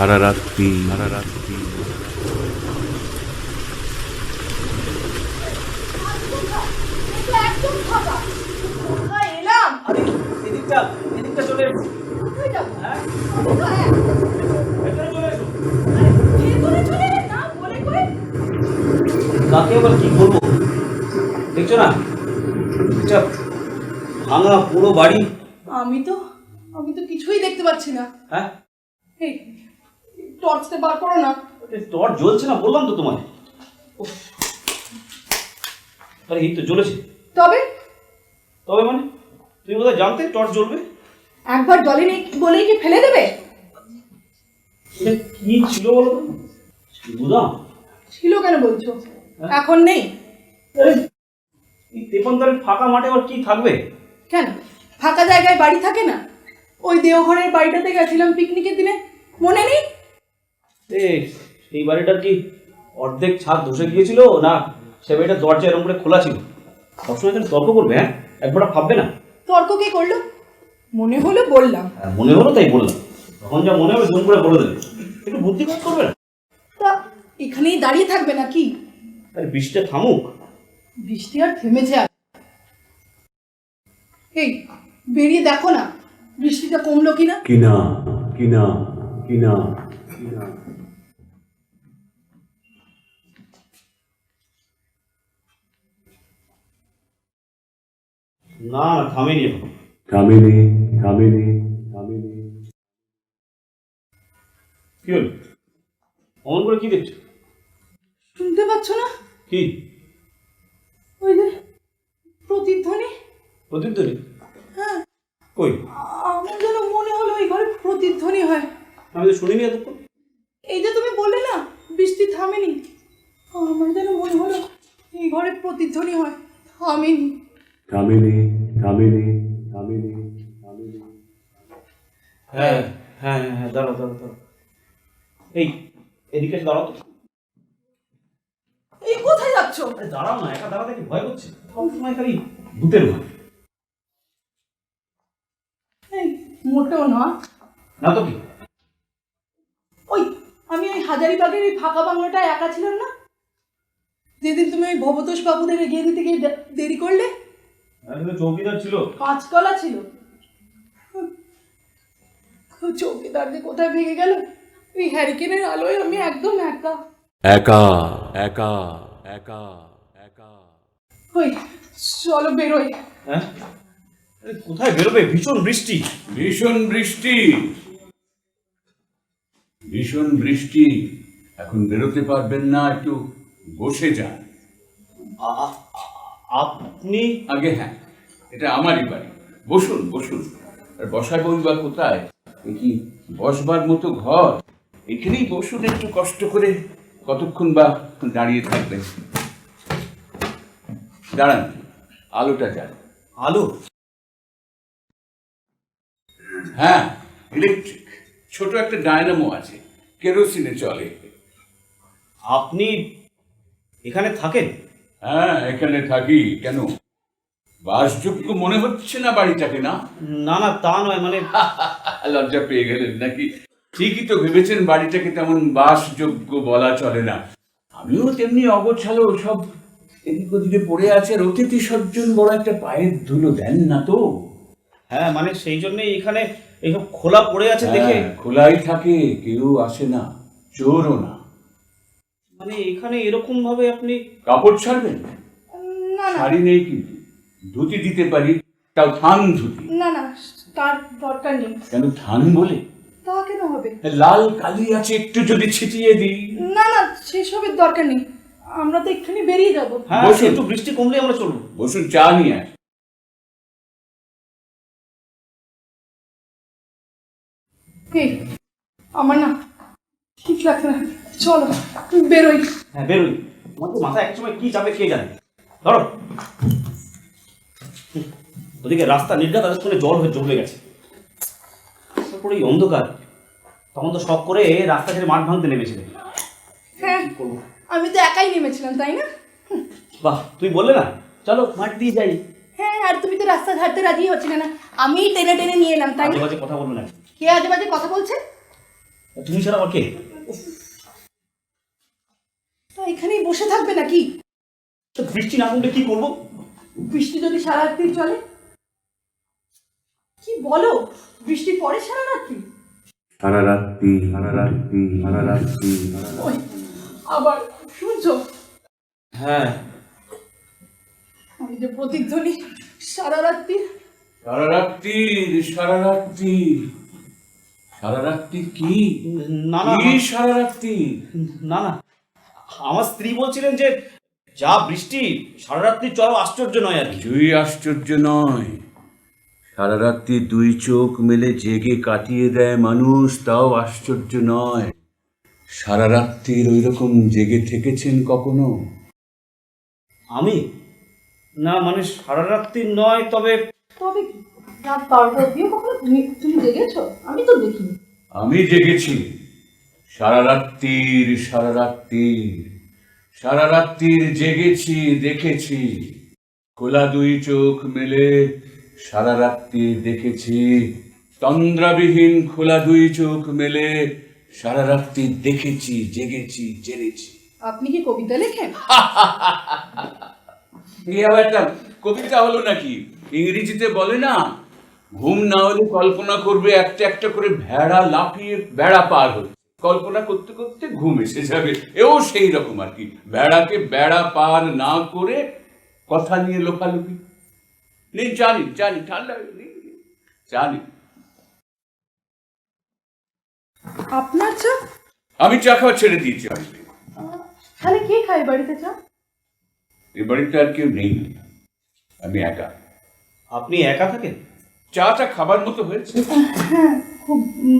সারা রাত্রি সারা রাত্রি কাকে আবার কি বলবো, দেখছো না এটা ভাঙা পুরো বাড়ি। আমি তো কিছুই দেখতে পাচ্ছি না। হ্যাঁ, এই টর্চটা বার করো না। টর্চ জ্বলছে না, বললাম তো তোমায়। আরে এই তো জ্বলেছে। তবে তবে মানে তুমি বোধহয় জানতে টর্চ জ্বলবে। একবার জ্বলেনি বলেই কি ফেলে দেবে? এটা কি ছিল বলো তো? বুঝলাম ছিল কেন বলছো? এখন নেই এই তেপান্তরের ফাঁকা মাঠে আবার কি থাকবে? কেন? ফাঁকা জায়গায় বাড়ি থাকে না? ওই দেওঘরের বাড়িটাতে গেছিলাম পিকনিকের দিনে, মনে নেই? এই বাড়িটার কি অর্ধেক ছাদ ধসে গিয়েছিল না সে বাড়িটার দরজা এরকম করে খোলা ছিল? সবসময় এখানে তর্ক করবে? হ্যাঁ, একবার ভাববে না? তর্ক কে করলো? মনে হলো বললাম। মনে হলো তাই বললাম। তখন যা মনে হবে জুম করে বলে দেবে, একটু বুদ্ধি কাজ করবে না? তা এখানেই দাঁড়িয়ে থাকবে নাকি? আরে বৃষ্টিটা থামুক। বৃষ্টি আর থেমেছে আর। এই বেরিয়ে দেখো না বৃষ্টিটা কমলো কিনা। কিনা কিনা কিনা কিনা না না, থামেনি এখন। থামেনি থামেনি থামেনি। কি হল? অমন করে কি দেখছো? শুনতে পাচ্ছ না? কি? ওই যে প্রতিধ্বনি। প্রতিধ্বনি? হ্যাঁ, কই? আমার যেন মনে হলো এই ঘরে প্রতিধ্বনি হয়। আমি তো শুনিনি এতক্ষণ। এই যে তুমি বললে না বৃষ্টি থামেনি, আমার যেন মনে হলো এই ঘরে প্রতিধ্বনি হয়, থামেনি। থামেনি থামেনি থামেনি থামেনি। হ্যাঁ হ্যাঁ হ্যাঁ, দাঁড়াও দাঁড়াও দাঁড়াও। এই এদিকে এসে দাঁড়াও তো। এই কোথায় যাচ্ছ? আরে দাঁড়াও না, একা দাঁড়াতে কি ভয় করছে? সবসময় খালি ভূতের ভয়। এই মোটেও না। না তো কি? ওই আমি ওই হাজারিবাগের ওই ফাঁকা বাংলাটা একা ছিলাম না যেদিন তুমি ওই ভবতোষ বাবুদের এগিয়ে দিতে গিয়ে দেরি করলে? চৌকিদার ছিল। কাঁচকলা ছিল। চৌকিদার যে কোথায় ভেঙে গেল ওই হ্যারিকেনের আলোয় আমি একদম একা একা একা একা একা। ওই চলো বেরোই। হ্যাঁ, কোথায় বেরোবে? ভীষণ বৃষ্টি। ভীষণ বৃষ্টি, ভীষণ বৃষ্টি। এখন বেরোতে পারবেন না, একটু বসে যান। আপনি? আগে হ্যাঁ, এটা আমারই বাড়ি, বসুন বসুন। আর বসার বইবা কোথায়? এ কি বসবার মতো ঘর? এখানেই বসুন, একটু কষ্ট করে। কতক্ষণ বা দাঁড়িয়ে থাকবেন? দাঁড়ান, আলোটা যান। আলো? হ্যাঁ, ইলেকট্রিক। ছোট একটা ডায়নামো আছে, কেরোসিনে চলে। আপনি এখানে থাকেন? হ্যাঁ, এখানে থাকি। কেন, বাসযোগ্য মনে হচ্ছে না বাড়িটাকে? না না না, তা নয়, মানে লজ্জা পেয়ে গেলেন নাকি? ঠিকই তো ভেবেছেন বাড়িটাকে তেমন বাসযোগ্য বলা চলে না। আমিও তেমনি অগোছালো, সব এদিক ওদিকে পড়ে আছে। আর অতিথি সজ্জন বড় একটা পায়ের ধুলো দেন না তো। হ্যাঁ, মানে সেই জন্যই এখানে এইসব খোলা পড়ে আছে দেখে। হ্যাঁ, খোলাই থাকে, কেউ আসে না, চোরও না। মানে এখানে এরকম ভাবে আপনি কাপড় ছাড়বেন? না না শাড়ি নেই কিন্তু, ধুতি দিতে পারি, তাও থান ধুতি। না না, তার দরকার নেই। কেন, থান বলে? তা কেন হবে? লাল কালি আছে, একটু যদি ছিটিয়ে দিই। না না, সেসবের দরকার নেই, আমরা তো এক্ষুনি বেরিয়ে যাব। হ্যাঁ, বসুন। একটু বৃষ্টি কমলে আমরা চলবো। বসুন, চা নিয়ে আস। এই আমার না ঠিক লাগছে না, চলো বেরোই। হ্যাঁ, বেরোই। আমার তো মাথায় এক সময় কি যাবে কে জানে। ধরো, ওদিকে রাস্তা নির্ঘাত আজকে জল হয়ে জমে গেছে। তারপরে এই অন্ধকার, তখন তো শখ করে রাস্তা ছেড়ে মাঠ ভাঙতে নেমেছিলেন। হ্যাঁ, করবো? আমি তো একাই নেমেছিলাম, তাই না? বাহ, তুই বললে না চলো মাঠ দিয়ে যাই। হ্যাঁ, আর তুমি তো রাস্তা ঝাড়তে রাজি হচ্ছিলে না, আমিই টেনে টেনে নিয়ে এলাম, তাই আজে না? বাজে কথা বলবো না। কে আজে বাজে কথা বলছে? তুমি ছাড়া আমার কে? তা এখানেই বসে থাকবে নাকি? তো বৃষ্টি না কমলে কি করবো? বৃষ্টি যদি সারা রাত্রি চলে? কি বলো, বৃষ্টি পড়ে সারা রাত্রি? সারা রাত্রি সারা রাত্রি সারা রাত্রি ওই আবার শুনছো? হ্যাঁ, আমি যে প্রতিধ্বনি সারা রাত্রি। সারা রাত্রি সারা রাত্রি সারা রাত্রি কি না না কি সারা রাত্রি? না না, আমার স্ত্রী বলছিলেন যে যা বৃষ্টি সারা রাত্রি চলো আশ্চর্য নয় আর কি। কিছুই আশ্চর্য নয়। সারা রাত্রি দুই চোখ মেলে জেগে কাটিয়ে দেয় মানুষ, তাও আশ্চর্য নয়। সারা রাত্রির ওই রকম জেগে থেকেছেন কখনো? আমি না, মানে সারা রাত্রি নয়, তবে তবে কি রাত 12টা অব্দিও কখনো তুমি জেগেছো? আমি তো দেখিনি। আমি জেগেছি সারা রাত্রির সারা রাত্রির সারা রাত্রির জেগেছি, দেখেছি। খোলা দুই চোখ মেলে সারা রাত্রি দেখেছি। তন্দ্রাবিহীন খোলা দুই চোখ মেলে সারা রাত্রি দেখেছি, জেগেছি, জেনেছি। আপনি কি কবিতা লেখেন? এই আবার একটা কবিতা হলো নাকি? ইংরেজিতে বলে না, ঘুম না হলে কল্পনা করবে একটা একটা করে ভেড়া লাফিয়ে বেড়া পার হচ্ছে। কল্পনা করতে করতে ঘুম এসে যাবে। এও সেই রকম আর কি, বেড়াকে বেড়া পার না করে কথা নিয়ে লোকালুকি নেই। জানি জানি ঠান্ডা নেই, জানি। আপনার চা? আমি চা খাওয়া ছেড়ে দিয়েছি। তাহলে কে খায় বাড়িতে চা? এ বাড়িতে আর কেউ নেই, আমি একা। আপনি একা থাকেন? চাটা খাবার মতো হয়েছে। হ্যাঁ, খুব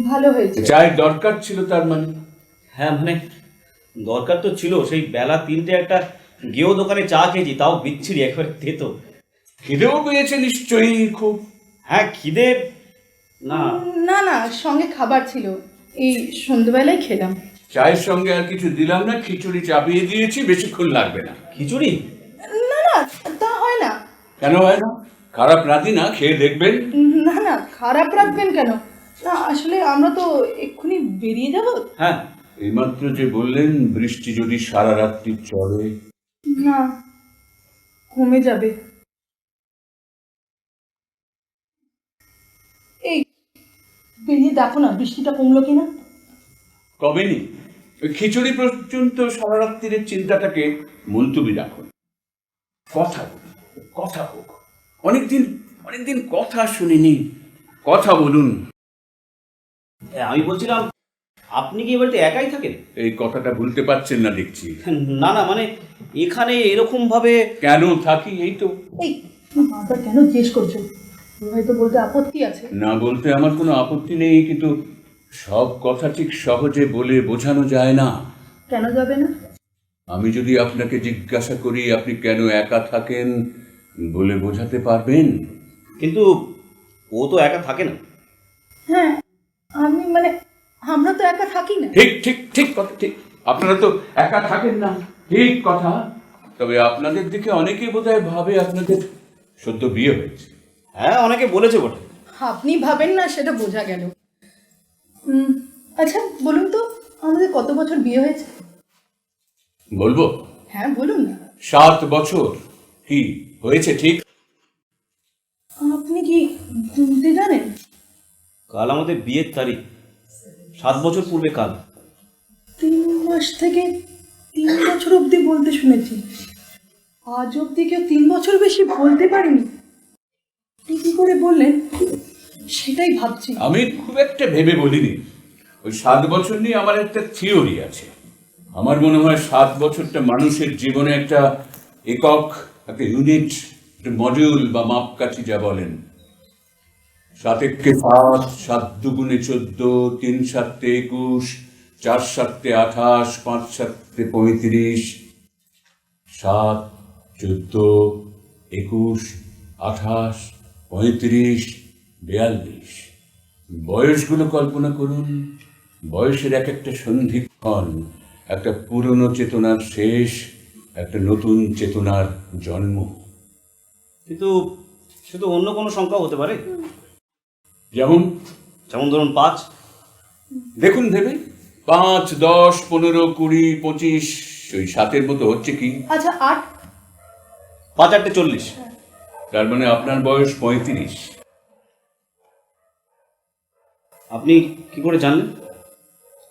ভালো হয়েছে। চায়ের দরকার ছিল তার মানে? হ্যাঁ, মানে দরকার তো ছিল। সেই বেলা 3টে একটা গেও দোকানে চা খেয়েছি, তাও বিচ্ছিরি, একবারে তেতো। খিদেও পেয়েছে নিশ্চয়ই খুব? হ্যাঁ, খিদে না। না না, সঙ্গে খাবার ছিল, এই সন্ধ্যেবেলায় খেলাম। চায়ের সঙ্গে আর কিছু দিলাম না, খিচুড়ি চাপিয়ে দিয়েছি, বেশিক্ষণ লাগবে না। খিচুড়ি? না না, তা হয় না। কেন হয় না? খারাপ রাঁধি না, খেয়ে দেখবেন। না না, খারাপ রাখবেন কেন? না আসলে আমরা তো এক্ষুনি বেরিয়ে যাব। হ্যাঁ, এইমাত্র যে বললেন বৃষ্টি যদি সারা রাত্রি চলে। না, কমে যাবে। এই বেরিয়ে দেখো না বৃষ্টিটা কমলো কিনা। কবেনি? ওই খিচুড়ি পর্যন্ত সারা রাত্রির চিন্তাটাকে মুলতুবি রাখুন। কথা বলুন, কথা হোক। অনেকদিন কথা শুনিনি, কথা বলুন। আমি বলছিলাম, আপনি কি এ বাড়িতে একাই থাকেন? এই কথাটা ভুলতে পারছেন না দেখছি। না না, মানে এখানে এরকম ভাবে কেন থাকি এই তো। এই বারবার কেন জিজ্ঞেস করছো? হয়তো বলতে আপত্তি আছে। না বলতে আমার কোনো আপত্তি নেই, কিন্তু সব কথা ঠিক সহজে বলে বোঝানো যায় না। কেন যাবে না? আমি যদি আপনাকে জিজ্ঞাসা করি আপনি কেন একা থাকেন, বলে বোঝাতে পারবেন? কিন্তু ও তো একা থাকে না। হ্যাঁ, আমি মানে আমরা তো একা থাকি না। ঠিক ঠিক ঠিক কথা, ঠিক। আপনারা তো একা থাকেন না, ঠিক কথা। তবে আপনাদের দিকে অনেকে বোধহয় ভাবে আপনাদের সদ্য বিয়ে হয়েছে। হ্যাঁ, অনেকে বলেছে বটে। আপনি ভাবেন না সেটা বোঝা গেল। আচ্ছা বলুন তো, আমাদের কত বছর বিয়ে হয়েছে? বলবো? হ্যাঁ বলুন না। 7 বছর। কি হয়েছে ঠিক? আপনি কি গুনতে জানেন? কাল আমাদের বিয়ের তারিখ, 7 বছর পূর্বে কাল। 3 মাস থেকে 3 বছর অবধি বলতে শুনেছি। আজ অবধি কেউ 3 বছর বেশি বলতে পারেনি। আপনি কি করে বললেন সেটাই ভাবছি। আমি খুব একটা ভেবে বলিনি। ওই 7 বছর নিয়ে আমার একটা থিওরি আছে। আমার মনে হয় 7 বছরটা মানুষের জীবনে একটা একক, একটা ইউনিট, একটা মডিউল বা মাপকাঠি যা বলেন। 7 একে 7, 7 দুগুণে 14, 3 সাতে 21, 4 সাতে 28, 5 সাতে 35, 7, 14, 21, 28, 35, 42। বয়সগুলো কল্পনা করুন। বয়সের এক একটা সন্ধিক্ষণ, একটা পুরনো চেতনার শেষ, একটা নতুন চেতনার জন্ম। কিন্তু সে তো অন্য কোনো সংখ্যা হতে পারে। যেমন যেমন ধরুন 5। দেখুন ভেবে 5, 10, 15, 20, 25 ওই 7-এর মতো হচ্ছে কি? আচ্ছা 8। 5 8 40। তার মানে আপনার বয়স 35। আপনি কি করে জানলেন?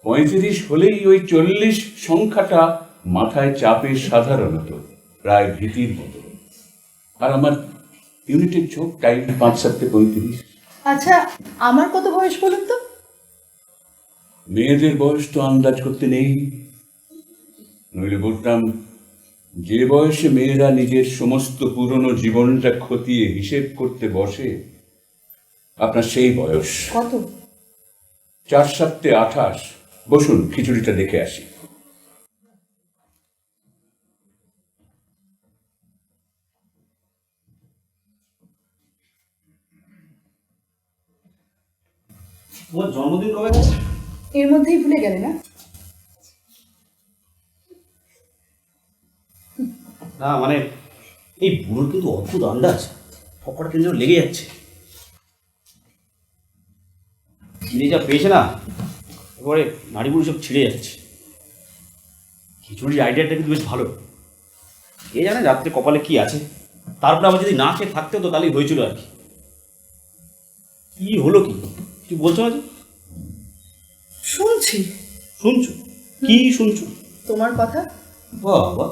35 হলেই ওই 40 সংখ্যাটা মাথায় চাপে সাধারণত, প্রায় ভীতির মতো। আর আমার ইউনিটের চোখ টাইম 5 7 35। আচ্ছা আমার কত বয়স বলুন তো? মেয়েদের বয়স তো আন্দাজ করতে নেই, নইলে বলতাম যে বয়সে মেয়েরা নিজের সমস্ত পুরনো জীবনটা খতিয়ে হিসেব করতে বসে, আপনার সেই বয়স। কত? 4 7 28। বসুন, খিচুড়িটা দেখে আসি। তোমার জন্মদিন কবে গেছে? এর মধ্যেই ভুলে গেলে না? না মানে এই বুড়োর কিন্তু অদ্ভুত আন্দাজ, পকড়া কেন যেন লেগে যাচ্ছে। ছিঁড়ে যা পেয়েছে না, এবারে নাড়িগুলো সব ছিঁড়ে যাচ্ছে। খিচুড়ির আইডিয়াটা কিন্তু বেশ ভালো। কে জানে রাত্রে কপালে কি আছে। তারপরে আবার যদি না খেয়ে থাকতে হতো তাহলেই হয়েছিল আর কি। কি হলো কি তুই বলছো না? যে শুনছি। শুনছো? কি শুনছো? তোমার কথা। বাবা,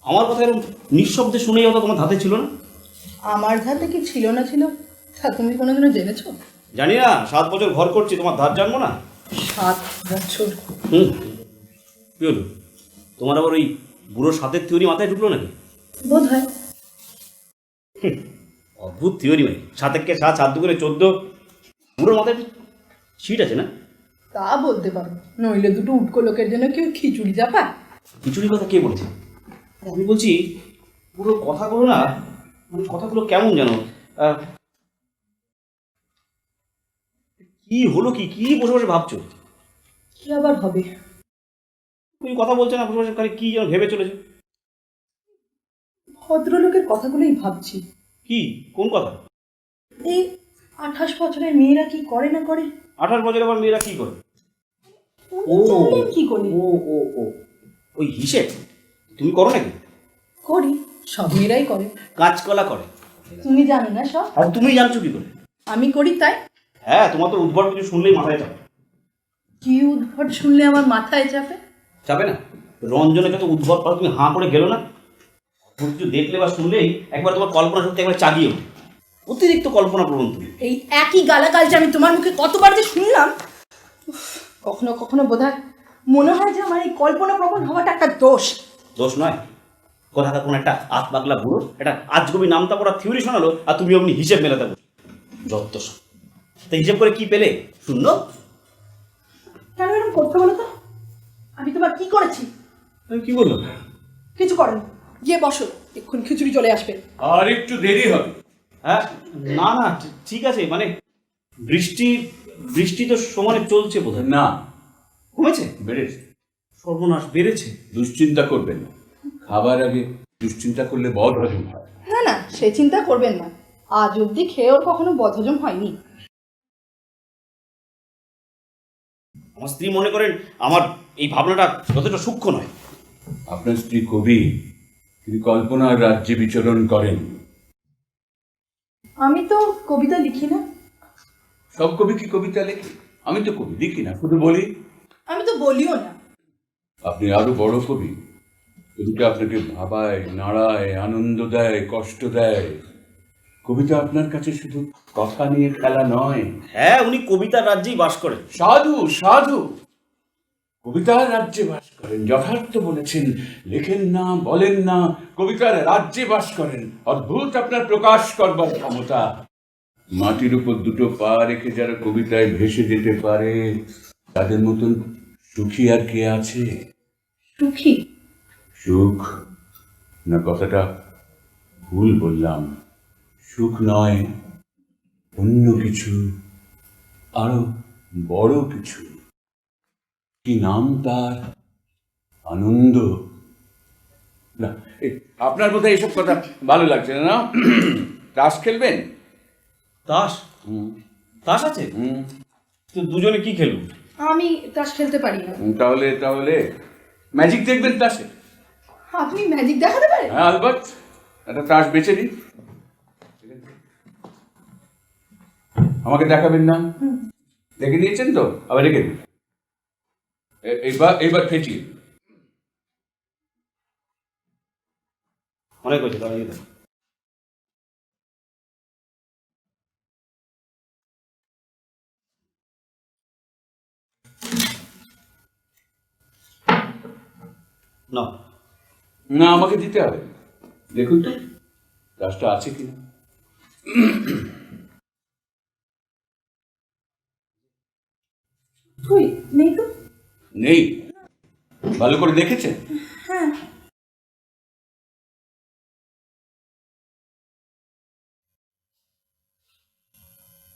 আমার কথা এরকম নিঃশব্দে শুনে যাওয়া তো তোমার ধাতে ছিল না? আমার ধাতে কি ছিল না ছিল তা তুমি কোনোদিনও জেনেছো? জানি না, 7 বছর ঘর করছি, তোমার ধার জানবো না? 7 বছর? কি হলো? তোমার আবার ওই বুড়ো সাতের থিওরি মাথায় ঢুকলো নাকি? বোধ হয়। অদ্ভুত থিওরি ভাই। 7 কে 7, 7 2 14। বুড়োর মাথায় সিট আছে না? তা বলতে পারো, নইলে দুটো উটকো লোকের জন্য কেউ খিচুড়ি চাপায়? খিচুড়ির কথা কে বলেছে? আমি বলছি পুরো কথাগুলো না, মানে কথাগুলো কেমন যেন কি হলো কি কি বসে বসে ভাবছো? কি আবার হবে? তুমি কথা বলছো না, বসে বসে খালি কি যেন ভেবে চলেছো। ভদ্রলোকের কথাগুলোই ভাবছি। কি? কোন কথা? এই 28 বছরের মেয়েরা কি করে না করে? 28 বছর আবার মেয়েরা কি করে? ও জানেন কি করে? ও ও ও ওই হিসেব তুমি করো নাকি? করি, সব মেয়েরাই করে। কাঁচকলা করে। তুমি জানো না সব? আর তুমি জানছো কি করে? আমি করি তাই। হ্যাঁ, তোমার তো উদ্ভট কিছু শুনলেই মাথায় চাপে। কি উদ্ভট শুনলে আমার মাথায় চাপে? চাপে না? রঞ্জনের যত উদ্ভট কথা তুমি হাঁ করে গেলো না? কিছু দেখলে বা শুনলেই একবার তোমার কল্পনা শক্তি একবার চাগিয়ে ওঠে। অতিরিক্ত কল্পনা প্রবণ তুমি। এই একই গালাগাল যে আমি তোমার মুখে কতবার যে শুনলাম। উফ, কখনো কখনো বোধহয় মনে হয় যে আমার এই কল্পনা প্রবণ হওয়াটা একটা দোষ। দোষ নয়। কোথাকার কোন একটা আতপাগলা বুড়ো একটা আজগবি নামতা পড়া থিওরি শোনালো আর তুমি অমনি হিসেব মেলাতে বলো। যত সব। তা হিসেব করে কি পেলে? শূন্য। কেন এরকম করতে বলো তো? আমি তোমার কি করেছি? আমি কি বললাম? কিছু করেন। গিয়ে বসো, এক্ষুনি খিচুড়ি চলে আসবে। আর একটু দেরি হবে। হ্যাঁ, না না ঠিক আছে, মানে বৃষ্টি বৃষ্টি তো সমানে চলছে বোধহয়। না, কমেছে? বেড়েছে। সর্বনাশ, বেড়েছে। দুশ্চিন্তা করবেন না, খাবার আগে দুশ্চিন্তা করলে বদ হজম হয়। না না, সে চিন্তা করবেন না। আজ অবধি খেয়ে ওর কখনো বদহজম হয়নি। আমার স্ত্রী মনে করেন আমার এই ভাবনাটা যথেষ্ট সূক্ষ্ম নয়। আপনার স্ত্রী কবি, তিনি কল্পনার রাজ্যে বিচরণ করেন। আমি তো কবিতা লিখি না। সব কবি কি কবিতা লেখে? আমি তো কবি লিখি না, শুধু বলি। আমি তো বলিও না। আপনি আরো বড় কবি। কবিতা আপনাকে ভাবায়, নাড়ায়, আনন্দ দেয়, কষ্ট দেয়। কবিতা আপনার কাছে শুধু কথা নিয়ে খেলা নয়। হ্যাঁ, উনি কবিতার রাজ্যেই বাস করেন। সাধু সাধু কবিতার রাজ্যে বাস করেন, যথার্থ বলেছেন। লেখেন না, বলেন না, কবিতার রাজ্যে বাস করেন। অদ্ভুত আপনার প্রকাশ করবার ক্ষমতা। মাটির উপর দুটো পা রেখে যারা কবিতায় ভেসে যেতে পারে, তাদের মতন সুখী আর কে আছে? সুখী? সুখ না, কথাটা ভুল বললাম। সুখ নয়, অন্য কিছু, আরো বড় কিছু। কি নাম তার? আনন্দ। না, আপনার বোধহয় এইসব কথা ভালো লাগছে না। তাস খেলবেন? তাস? তাস আছে? তো দুজনে কি খেলবো? আমি তাস খেলতে পারি না। তাহলে তাহলে ম্যাজিক দেখবেন তাসে? আপনি ম্যাজিক দেখাতে পারেন? হ্যাঁ আলবাত, একটা তাস বেছে নিন, আমাকে দেখাবেন না? দেখে নিয়েছেন তো, আবার রেখে দিন। এইবার ফেটিয়ে অনেক হয়েছে, তাহলে নিয়ে যাও। না না, আমাকে দিতে হবে। দেখুন তো তাসটা আছে কিনা। কই নেই তো। নেই? ভালো করে দেখেছেন? হ্যাঁ,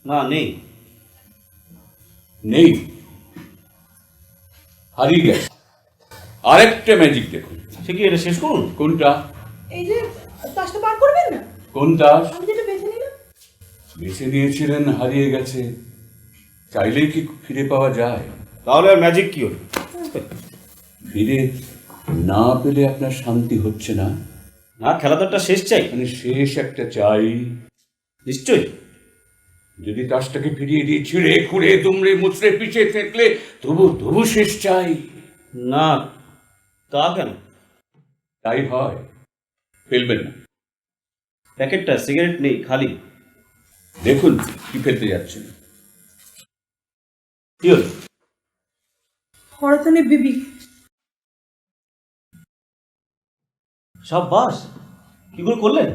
না নেই। নেই, হারিয়ে গেছে। আরেকটা ম্যাজিক দেখুন। সে কি, এটা শেষ করুন। কোনটা? এই যে তাসটা বার করবেন না, কোন তাস? আমি যেটা বেছে নিলাম। বেছে নিয়েছিলেন, হারিয়ে গেছে, চাইলেই কি ফিরে পাওয়া যায়? তাহলে আর ম্যাজিক কি হলো? ফিরে না পেলে আপনার শান্তি হচ্ছে না? না, খেলা তো একটা শেষ চাই। মানে শেষ একটা চাই। নিশ্চয়ই। যদি তাসটাকে ফিরিয়ে দিয়ে ছিঁড়ে খুঁড়ে দুমড়ে মুচড়ে পিছিয়ে থেকলে তবু তবু শেষ চাই। না, তা কেন? তাই হয়, ফেলবেন না। প্যাকেটটা সিগারেট নেই, খালি। দেখুন কি ফেলতে যাচ্ছেন। কি হলো? হরতনে বেবি। সব বাস কি করে করলেন?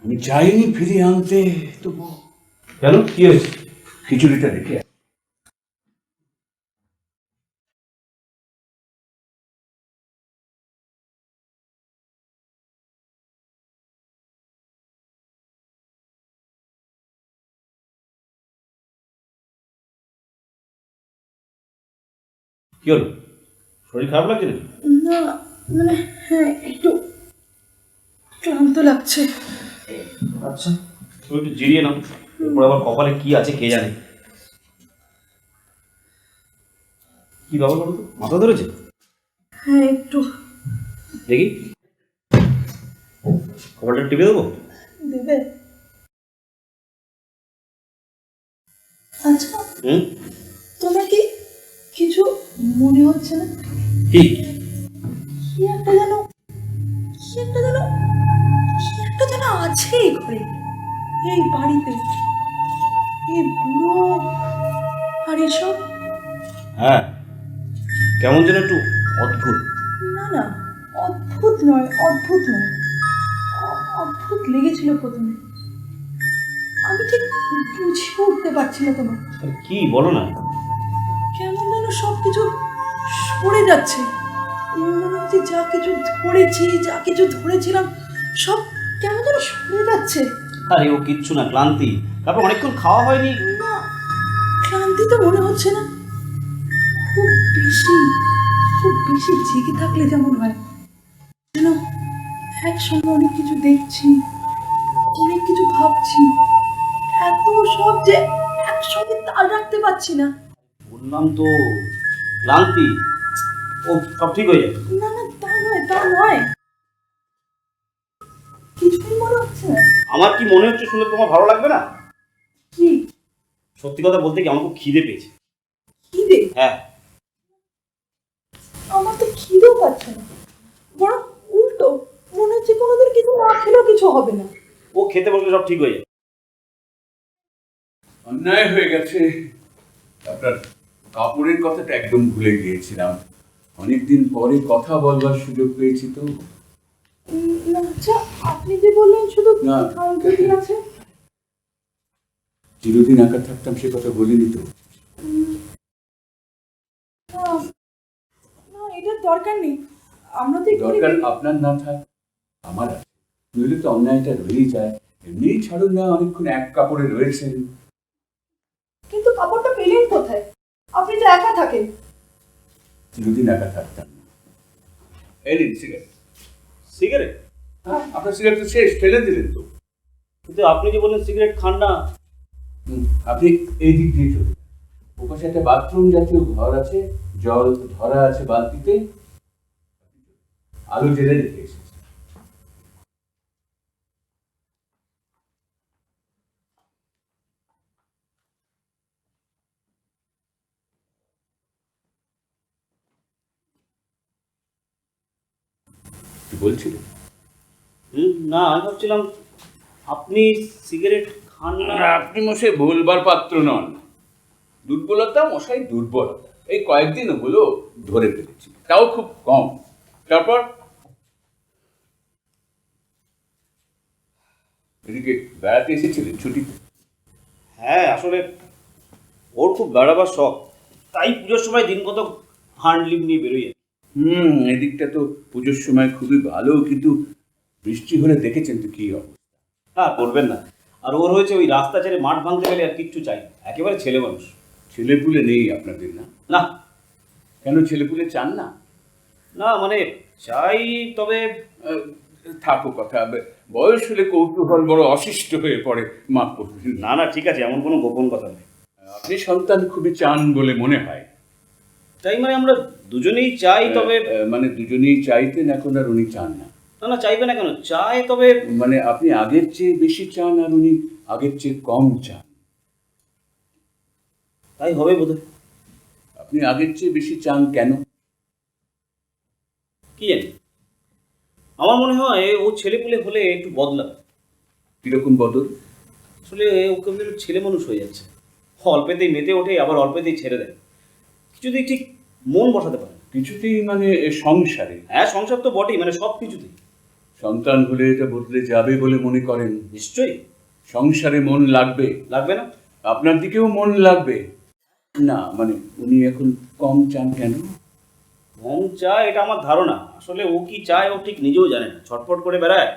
আমি চাইনি ফিরিয়ে আনতে, তবু কেন, কি হয়েছে? খিচুড়িটা রেখে কি হলো? শরীর খারাপ লাগছে নাকি? না মানে হ্যাঁ, একটু ক্লান্ত লাগছে। আচ্ছা, তুমি একটু জিরিয়ে নাও, এরপর আবার কপালে কি আছে কে জানে। কি ব্যাপার বলো তো, মাথা ধরেছে? হ্যাঁ একটু। দেখি, কপালটা টিপে দেবো? দেবে? আচ্ছা, হুম, তোমার কি কিছু মনে হচ্ছে না? কি? কি একটা যেন কি একটা যেন কি একটা যেন আছে এই ঘরে, এই বাড়িতে, এই বুড়ো আর এসব। হ্যাঁ, কেমন যেন একটু অদ্ভুত। না না, অদ্ভুত নয়, অদ্ভুত নয়, অদ্ভুত লেগেছিল প্রথমে। আমি ঠিক বুঝে উঠতে পারছি না তোমার। আরে কি বলো না? কেমন যেন সব কিছু সরে যাচ্ছে। মনে হচ্ছে যা কিছু ধরেছি, যা কিছু ধরেছিলাম সব কেমন যেন সরে যাচ্ছে। আরে ও কিচ্ছু না, ক্লান্তি। তারপর অনেকক্ষণ খাওয়া হয়নি। না, ক্লান্তি তো মনে হচ্ছে না। খুব বেশি খুব বেশি জেগে থাকলে যেমন হয়, যেন একসঙ্গে অনেক কিছু দেখছি, অনেক কিছু ভাবছি, এত সব যে একসঙ্গে তাল রাখতে পারছি না। বললাম তো, ক্লান্তি। ও সব ঠিক হয়ে যাবে। না না, তা নয়, তা নয়, কিছুই মনে হচ্ছে না। আমার কি মনে হচ্ছে শুনে তোমার ভালো লাগবে না? কি? সত্যি কথা বলতে কি, আমার খুব খিদে পেয়েছে। খিদে? হ্যাঁ। আমার তো খিদেও পাচ্ছে না, বরং উল্টো মনে হচ্ছে কোনোদিন কিছু না খেলেও কিছু হবে না। ও খেতে বসলে সব ঠিক হয়ে যাবে। অন্যায় হয়ে গেছে। আপনার কাপড়ের কথাটা একদম ভুলে গিয়েছিলাম। অনেকদিন পরে কথা বলবার সুযোগ পেয়েছি তো। না, আচ্ছা আপনি যে বললেন শুধু না। কালকে আছে। চিরদিন একা থাকতাম সে কথা বলিনি তো। না, না, এটার দরকার নেই। আমরা তো এক্ষুনি দরকার আপনার না থাক, আমার আছে। নইলে তো অন্যায়টা রয়েই যায়। এমনিই ছাড়ুন না, অনেকক্ষণ এক কাপড়ে রয়েছেন। কিন্তু কাপড়টা পেলেন কোথায়? আপনি তো একা থাকেন। চিরদিন একা থাকতাম না। এই নিন সিগারেট। সিগারেট? আপনার সিগারেট তো শেষ, ফেলে দিলেন তো। কিন্তু আপনি যে বললেন সিগারেট খান না। আপনি এই দিক দিয়ে চলুন, ওখান আশেপাশে একটা বাথরুম জাতীয় ঘর আছে, জল ধরা আছে বালতিতে, আলো জেলে রেখে এসেছে। কি বলছিলেন? না, আমি ভাবছিলাম আপনি সিগারেট খান না। আপনি মশাই বলবার পাত্র নন। দুর্বলতা মশাই, দুর্বলতা এই কয়েকদিন হলো ধরে ফেলেছি, তাও খুব কম। তারপর এদিকে বেড়াতে এসেছিলেন ছুটিতে? হ্যাঁ, আসলে ওর খুব বেড়াবার শখ, তাই পুজোর সময় দিন কত হান্ড লিভ নিয়ে বেরোয়। এদিকটা তো পুজোর সময় খুবই ভালো, কিন্তু বৃষ্টি হলে দেখেছেন তো কি অবস্থা। হ্যাঁ, করবেন না। আর ওর হয়েছে ওই রাস্তা ছেড়ে মাঠ ভাঙতে গেলে আর কিচ্ছু চাই না, একেবারে ছেলে মানুষ। ছেলেপুলে নেই আপনাদের? না না কেন ছেলেপুলে চান না? না মানে চাই, তবে থাকো কথা, বয়স হলে কৌতূহল বড় অশিষ্ট হয়ে পড়ে, মাফ করবেন। না না ঠিক আছে, এমন কোনো গোপন কথা নেই। আপনি সন্তান খুবই চান বলে মনে হয়। তাই মানে আমরা দুজনেই চাই, তবে মানে দুজনেই চাইতেন, এখন আর উনি চান না? না না, চাইবে না কেন, চাই, তবে মানে আপনি আগের চেয়ে বেশি চান আর উনি আগের চেয়ে কম চান। তাই হবে বোধহয়। আপনি আগের চেয়ে বেশি চান কেন? কি জানি, আমার মনে হয় ও ছেলেপুলে হলে একটু বদলাবে। কিরকম বদল? আসলে ওকে একটু ছেলে মানুষ হয়ে যাচ্ছে, অল্পেতেই মেতে ওঠে, আবার অল্পেতেই ছেড়ে দেয়, কিছুতেই ঠিক মন বসাতে পারে না। কিছুতেই মানে সংসারে? হ্যাঁ, সংসার তো বটেই, মানে সব কিছুতেই। সন্তান হলে এটা বদলে যাবে বলে মনে করেন? নিশ্চয়ই সংসারে মন লাগবে। লাগবে না? আপনার দিকেও মন লাগবে না? মানে উনি এখন কম চান কেন? মন চায় এটা আমার ধারণা, আসলে ও কি চায় ও ঠিক নিজেও জানে না, ছটফট করে বেড়ায়,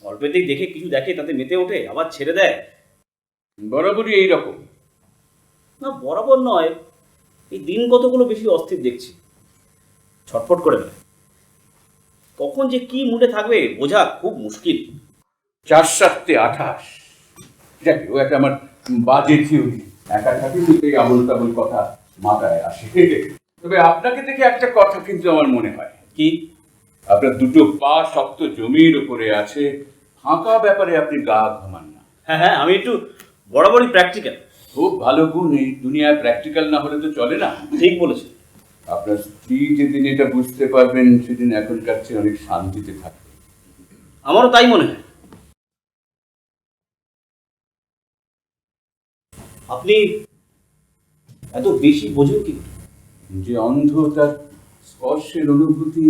অল্পেতেই দেখে কিছু দেখে তাতে মেতে ওঠে, আবার ছেড়ে দেয়। বরাবরই এইরকম? না, বরাবর নয়, এই দিন কতগুলো বেশি অস্থির দেখছি, ছটফট করে বেড়ায়। কখন যে কি মুডে থাকবে বোঝা খুব মুশকিল। 4 7 28, যাক ও একটা আমার বাজে থিওরি। একা থাকি কিন্তু এই আবল তাবল কথা মাথায় আসে। তবে আপনাকে দেখে একটা কথা কিন্তু আমার মনে হয়। কি? আপনার দুটো পা শক্ত জমির উপরে আছে, ফাঁকা ব্যাপারে আপনি গা ঘামান না। হ্যাঁ হ্যাঁ, আমি একটু বরাবরই প্র্যাকটিক্যাল। খুব ভালো গুণ, এই দুনিয়ায় প্র্যাকটিক্যাল না হলে তো চলে না। ঠিক বলেছে। আপনার স্ত্রী যেদিন এটা বুঝতে পারবেন সেদিন এখনকার চেয়ে অনেক শান্তিতে থাকবে। আমারও তাই মনে হয়। আপনি এত বেশি বোঝেন কি? যে অন্ধ তার স্পর্শের অনুভূতি,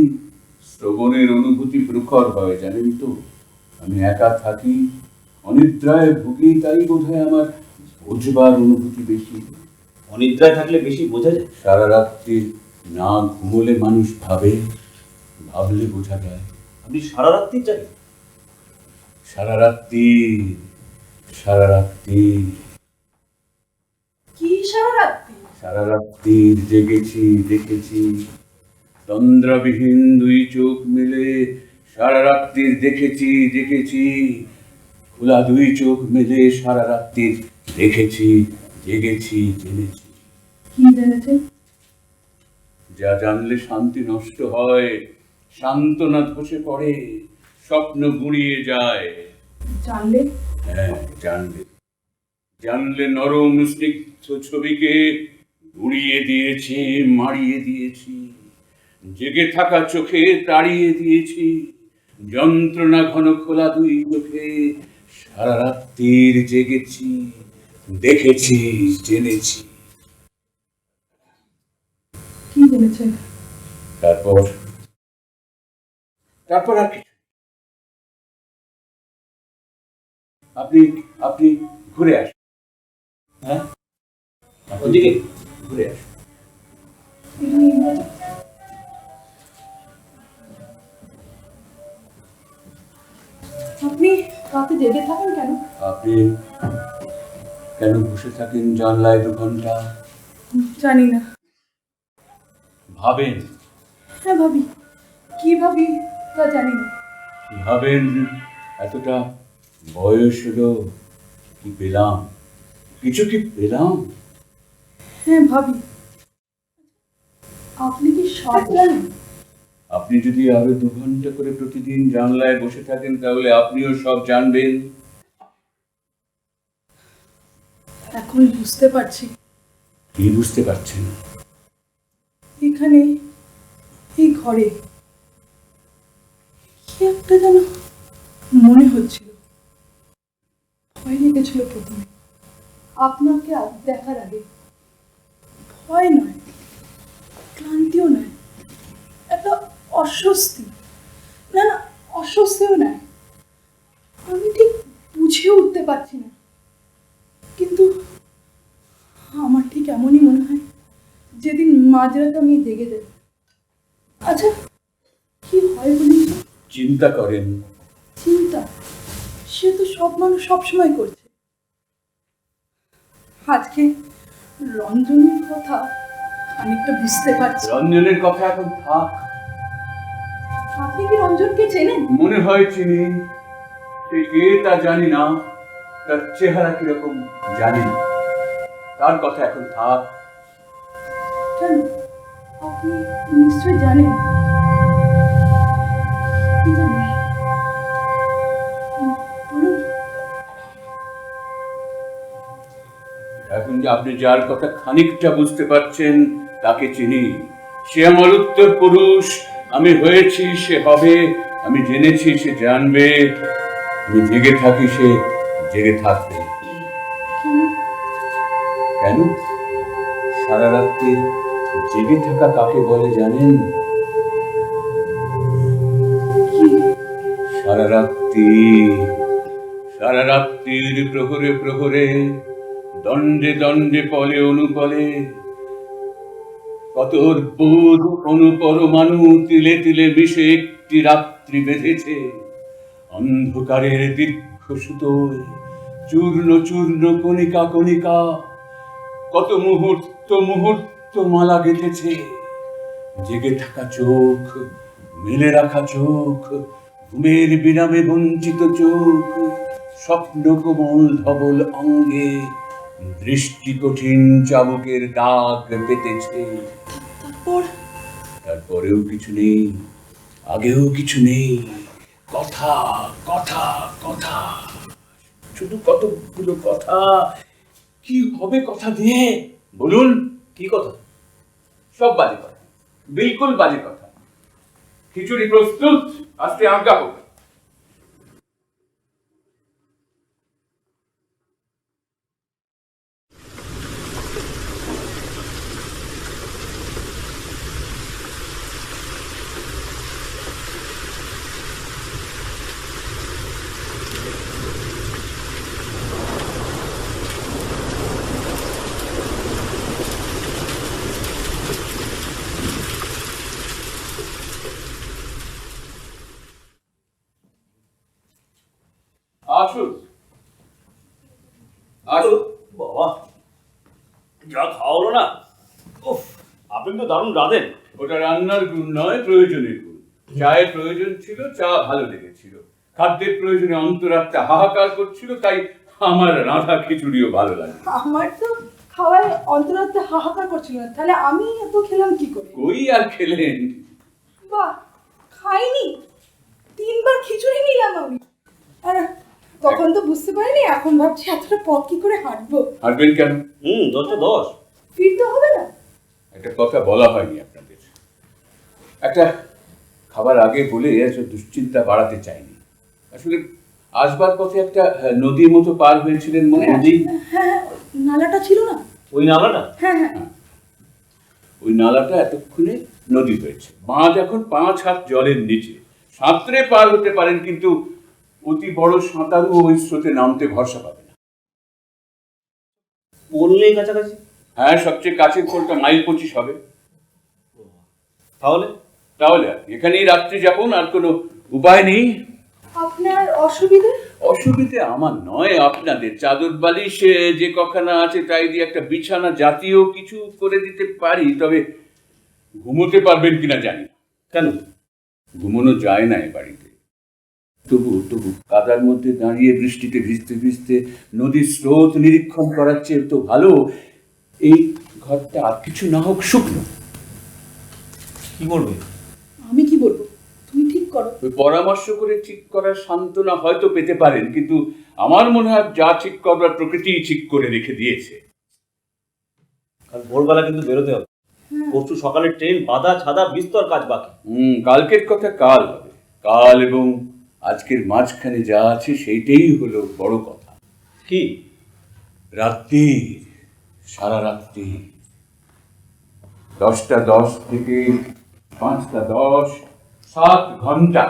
শ্রবণের অনুভূতি প্রখর হয়, জানেন তো? আমি একা থাকি, অনিদ্রায় ভুগি, তাই বোধহয় আমার বুঝবার অনুভূতি বেশি। অনিদ্রায় থাকলে বেশি বোঝা যায়? সারা রাত্রি না ঘুমোলে মানুষ ভাবে, ভাবলে বোঝা যায়। আপনি সারা রাত্রি জানেন? সারা রাত্রি, সারা রাত্রি, কি সারা রাত্রি? সারা রাত্রি জেগেছি, দেখেছি, তন্দ্রাবিহীন দুই চোখ মিলে সারা রাত্রি দেখেছি, দেখেছি, খোলা দুই চোখ মিলে সারা রাত্রি দেখেছি, জেগেছি, জেনেছি। কি জেনেছেন? যা জানলে শান্তি নষ্ট হয়, সান্ত্বনা ধসে পড়ে, স্বপ্ন গুঁড়িয়ে যায়। জানলে? হ্যাঁ, জানলে। জানলে নরম স্নিগ্ধ ছবিকে গুঁড়িয়ে দিয়েছি, মারিয়ে দিয়েছি, জেগে থাকা চোখে তাড়িয়ে দিয়েছি, যন্ত্রণা ঘন খোলা দুই চোখে সারা রাত্রির জেগেছি, দেখেছি, জেনেছি। কি জেনেছেন? তারপর তারপর আর কিছু। আপনি আপনি ঘুরে আসুন। হ্যাঁ, ওদিকে ঘুরে আসুন। আপনি রাতে জেগে থাকেন কেন? আপনি কেন বসে থাকেন জানলায় 2 ঘন্টা? জানি না। ভাবেন? হ্যাঁ ভাবি। কি ভাবি তা জানি না। ভাবেন এতটা বয়স হলো, কি পেলাম? কিছু কি পেলাম? হ্যাঁ ভাবি। আপনি কি সব জানেন? আপনি যদি আরো 2 ঘন্টা করে প্রতিদিন জানলায় বসে থাকেন তাহলে আপনিও সব জানবেন। এখন বুঝতে পারছি। কি বুঝতে পারছেন? এখানে এই ঘরে কি একটা যেন মনে হচ্ছিল, ভয় লেগেছিল প্রথমে আপনাকে দেখার আগে। ভয় নয়, ক্লান্তিও নয়, একটা অস্বস্তি। না না, অস্বস্তিও নয়, আমি ঠিক বুঝে উঠতে পারছি না, কিন্তু আমার ঠিক এমনই মনে হয় যেদিন মাঝরাতে আমি জেগে যাই। আচ্ছা, কি হয় বলুন তো? চিন্তা করেন। চিন্তা সে তো সব মানুষ সবসময় করছে। আজকে রঞ্জনের কথা খানিকটা বুঝতে পারছি। রঞ্জনের কথা এখন থাক। আপনি কি রঞ্জনকে চেনেন? মনে হয় চিনি, সে কে তা জানি না, তার চেহারা কিরকম জানি না, তার কথা এখন থাক। কেন? আপনি নিশ্চয় জানেন। কি জানেন বলুন। এখন যে আপনি যার কথা খানিকটা বুঝতে পারছেন তাকে চিনি। সে আমার উত্তর পুরুষ। আমি হয়েছি, সে হবে। আমি জেনেছি, সে জানবে। আমি জেগে থাকি, সে জেগে থাকবে। কেন? কেন? সারা রাত্রি জেগে থাকা কাকে বলে জানেন? কি? সারা রাত্রি, সারা রাত্রির প্রহরে প্রহরে, দণ্ডে দণ্ডে পলে অনুপলে, কত অদ্ভুত অনুপরমাণু তিলে তিলে মিশে একটি রাত্রি বেঁধেছে। অন্ধকারের দীর্ঘ সুতোয় চূর্ণ চূর্ণ কণিকা কণিকা, কত মুহূর্ত মুহূর্ত মালা গেঁথেছে। জেগে থাকা চোখ, মেলে রাখা চোখ, ঘুমের বিরামে বঞ্চিত চোখ, স্বপ্ন কোমল ধবল অঙ্গে দৃষ্টি কঠিন চাবুকের দাগ পেতেছে। তারপর? তারপরেও কিছু নেই, আগেও কিছু নেই। কথা কথা কথা, শুধু কতগুলো কথা। কি হবে কথা দিয়ে বলুন? কি কথা? সব বাজে কথা, বিলকুল বাজে কথা। খিচুড়ি প্রস্তুত, আজকে আজ্ঞা হোক। আসুন আসুন। বাবা, যা খাওয়া হলো না, উফ, আপনি তো দারুণ রাঁধেন। ওটা রান্নার গুণ নয়, প্রয়োজনের গুণ। চায়ের প্রয়োজন ছিল, চা ভালো লেগেছিল। খাদ্যের প্রয়োজনে অন্তরাত্মা হাহাকার করছিল, তাই আমার রাঁধা খিচুড়িও ভালো লাগে। আমার তো খাওয়ায় অন্তরাত্মা হাহাকার করছিল না, তাহলে আমি এত খেলাম কি করে? কই আর খেলেন? বাহ, খাইনি, 3 বার খিচুড়ি নিলাম আমি। আর তখন তো বুঝতে পারিনি, এখন ভাবছি এতটা পথ কি করে হাঁটবো। হাঁটবেন কেন? 10-10। ফিরতে হবে না? একটা কথা বলা হয়নি আপনাদের। একটা খাবার আগে বলে এত দুশ্চিন্তা বাড়াতে চাইনি। আসলে আসবার পথে একটা নদীর মতো পার হয়েছিলেন, মনে আছে? হ্যাঁ, নালাটা ছিল না? ওই নালাটা? হ্যাঁ হ্যাঁ। ওই নালাটা এতক্ষণে নদী হয়েছে। বাঁধ এখন 5 হাত জলের নিচে। সাঁতরে পার হতে পারেন, কিন্তু অতি বড় সাঁতারু ওই স্রোতে নামতে ভরসা পাবে না। বললেই কাছাকাছি। হ্যাঁ, সবচেয়ে কাছের পোলটা মাইল 25 হবে। তাহলে তাহলে এখানেই রাত্রি যাপন, আর কোনো উপায় নেই। আপনার অসুবিধে? অসুবিধে আমার নয়, আপনাদের। চাদর বালিশ যে কখানা আছে তাই দিয়ে একটা বিছানা জাতীয় কিছু করে দিতে পারি, তবে ঘুমোতে পারবেন কিনা জানি না। কেন? ঘুমোনো যায় না এ বাড়িতে। তবু তবু কাদার মধ্যে দাঁড়িয়ে বৃষ্টিতে ভিজতে ভিজতে নদীর স্রোত নিরীক্ষণ করার চেয়ে তো ভালো এই ঘরটা আর কিছু না হোক শুকনো। কি করবে? আমি কি বলবো, তুমি ঠিক করো। ওই পরামর্শ করে ঠিক করার সান্ত্বনা হয়তো পেতে পারেন, কিন্তু আমার মনে হয় যা ঠিক করবার প্রকৃতি ঠিক করে রেখে দিয়েছে। কাল ভোরবেলা কিন্তু বেরোতে হবে। পরশু সকালে ট্রেন, বাধা ছাদা বিস্তর কাজ বাকি। কালকের কথা কাল হবে। কাল এবং আজকের মাঝখানে যা আছে সেইটাই হলো বড় কথা। কি? রাত্রি, সারা রাত্রি 10টা 10 থেকে 5টা 10, 7 ঘন্টা।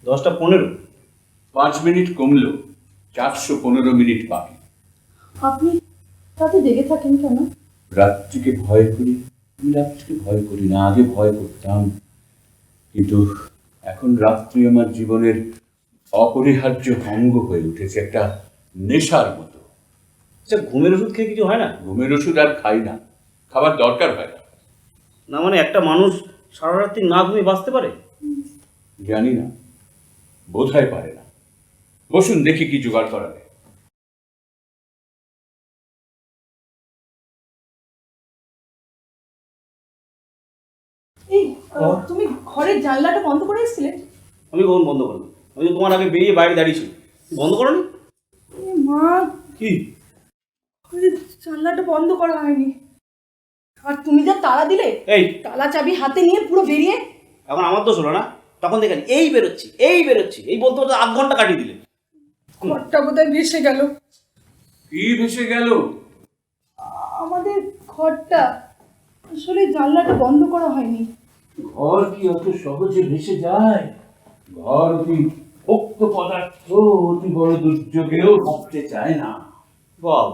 10টা 15। 5 মিনিট কমলো, 415 মিনিট বাকি। আপনি তাতে জেগে থাকেন কেন? রাত্রিকে ভয় করি। আমি রাত্রিকে ভয় করি না, আগে ভয় করতাম, কিন্তু এখন রাত্রি আমার জীবনের অপরিহার্য অঙ্গ হয়ে উঠেছে, একটা নেশার মতো। আচ্ছা, ঘুমের ওষুধ খেয়ে কিছু হয় না? ঘুমের ওষুধ আর খাই না, খাবার দরকার হয় না। না মানে একটা মানুষ সারা রাত্রি না ঘুমিয়ে বাঁচতে পারে? জানি না, বোধহয় পারে না। বসুন, দেখি কি জোগাড় করা যায়। এই তুমি ঘরের জানলাটা বন্ধ করে এসেছিলে? আমি কখন বন্ধ করলাম? আমি তো তোমার আগে বেরিয়ে বাইরে দাঁড়িয়েছি। বন্ধ করোনি? মা, কি? ঘরের জানলাটা বন্ধ করা হয়নি। আর তুমি যা তালা দিলে, এই তালা চাবি হাতে নিয়ে পুরো বেরিয়ে। এখন আমার দোষ হলো না? তখন দেখেন এই বেরোচ্ছি এই বলতে বলতে 8 ঘন্টা কাটিয়ে দিলে। ঘরটা বোধহয় ভেসে গেল। কি ভেসে গেল? আমাদের ঘরটা, আসলে জানলাটা বন্ধ করা হয়নি। ঘর কি অত সহজে ভেসে যায়? ঘর অতি পোক্ত পদার্থ, অতি বড় দুর্যোগেও ভাবতে চায় না। বাবা,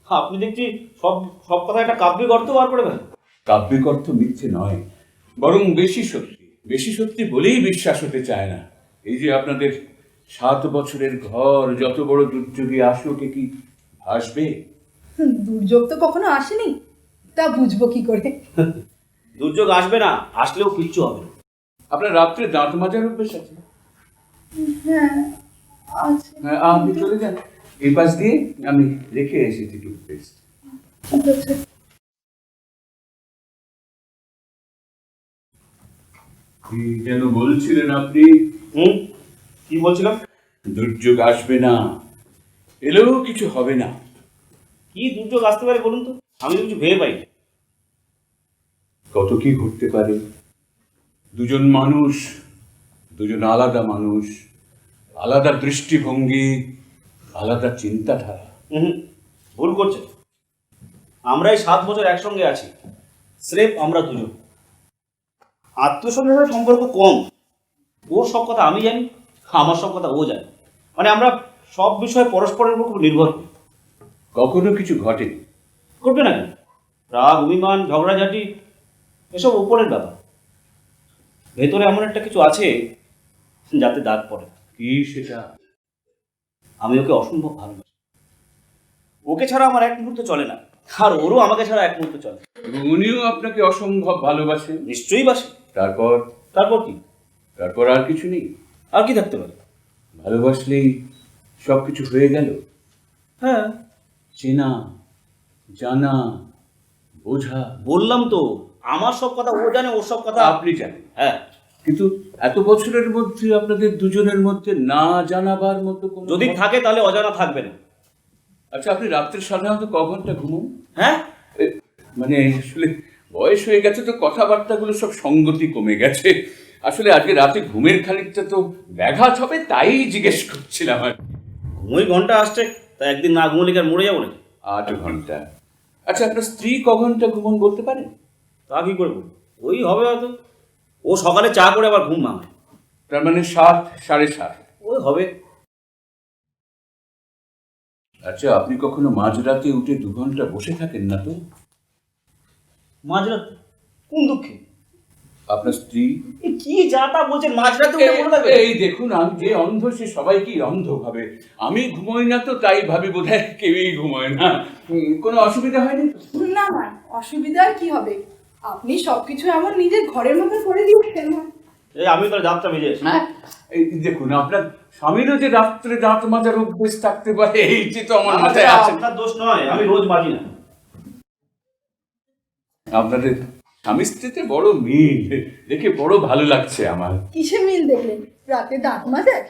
আপনি দেখছি সব সব কথা একটা কাব্যিক অর্থ বার করে ফেলেন। কাব্যিক অর্থ মিথ্যে নয়, বরং বেশি সত্যি। বেশি সত্যি বলেই বিশ্বাস হতে চায় না। এই যে আপনাদের 7 বছরের ঘর যত বড় দুর্যোগে আসুক, কি ভাসবে? দুর্যোগ তো কখনো আসেনি, তা বুঝবো কি করে? দুর্যোগ আসবে না, আসলেও কিচ্ছু হবে না। আপনার রাত্রে দাঁত মাজার অভ্যেস আছে? হ্যাঁ আছে। হ্যাঁ, আপনি চলে যান, এই পাশ দিয়ে আমি রেখে এসেছি টুথপেস্ট। ঠিক আছে। কি যেন বলছিলেন আপনি? কি বলছিলাম? দুর্যোগ আসবে না, এলেও কিছু হবে না। কি দুর্যোগ আসতে পারে বলুন তো? আমি তো কিছু ভেবে পাই না। কত কি ঘটতে পারে। দুজন মানুষ, দুজন আলাদা মানুষ, আলাদা দৃষ্টিভঙ্গি, আলাদা চিন্তাধারা। ভুল করছে। আমরা এই 7 বছর একসঙ্গে আছি, স্রেফ আমরা দুজন। আত্মীয় সম্পর্ক কম। ওর সব কথা আমি জানি, আমার সব কথা ও জানে। মানে আমরা সব বিষয়ে পরস্পরের উপর খুব নির্ভর করি। কখনো কিছু ঘটেনি। করবে না কেন? রাগ, অভিমান, ঝগড়াঝাটি এসব উপরের ব্যাপার। ভেতরে এমন একটা কিছু আছে যাতে দাগ পড়ে। কি সেটা? আমি ওকে অসম্ভব ভালোবাসি। ওকে ছাড়া আমার এক মুহূর্ত চলে না, আর ওরও আমাকে ছাড়া এক মুহূর্ত চলে। এবং উনিও আপনাকে অসম্ভব ভালোবাসেন। নিশ্চয়ই বাসে। তারপর? তারপর কি? তারপর আর কিছু নেই। আর কি থাকতে পারে? ভালোবাসলেই সব কিছু হয়ে গেল। হ্যাঁ, চেনা, জানা, বোঝা। বললাম তো, আমার সব কথা ও জানে, ওর সব কথা আপনি জানেন। হ্যাঁ। কিন্তু এত বছরের মধ্যে আপনাদের দুজনের মধ্যে না জানাবার মতো কোনো যদি থাকে তাহলে অজানা থাকবে না। আচ্ছা, আপনি রাত্রে সাধারণত ক ঘন্টা ঘুমোন? হ্যাঁ, মানে আসলে বয়স হয়ে গেছে তো, কথাবার্তাগুলো সব সঙ্গতি কমে গেছে। আসলে আজকে রাতে ঘুমের খানিকটা তো ব্যাঘাত হবে, তাই জিজ্ঞেস করছিলাম আর কি। ঘুমোই ঘন্টা আসছে, তা একদিন না ঘুমোলে কি আর মরে যাবো নাকি? 8 ঘন্টা। আচ্ছা, আপনার স্ত্রী ক ঘন্টা ঘুমন বলতে পারেন? তা কি করবো, ওই হবে হয়তো। ও সকালে চা করে আবার ঘুম ভাঙে। তার মানে 7, 7:30। ওই হবে। আচ্ছা, আপনি কখনো মাঝরাতে উঠে 2 ঘন্টা বসে থাকেন না তো? মাঝরাতে? কোন দুঃখে? আপনার স্ত্রী? এ কি যা তা বলছেন, মাঝরাতে উঠে পড়ে থাকবে? এই দেখুন, আমি যে অন্ধ সে সবাইকেই অন্ধ ভাবে। আমি ঘুমোই না তো তাই ভাবি বোধহয় কেউই ঘুমোয় না। কোনো অসুবিধা হয়নি তো? না না, অসুবিধা আর কি হবে? আপনি সবকিছু এমন নিজের ঘরের মতো করে দিয়েছেন না। এই আমি তাহলে দাঁতটা বেজে আসি। হ্যাঁ, এই দেখুন, আপনার স্বামীরও যে রাত্রে দাঁত মাজার অভ্যেস থাকতে পারে, এই যে তো আমার মাথায় আছে। আপনার দোষ নয়, আমি রোজ মাজি না। আপনাদের স্বামী স্ত্রীতে বড় মিল, দেখে বড় ভালো লাগছে আমার। কিসে মিল দেখলেন? রাতে দাঁত মাজায়?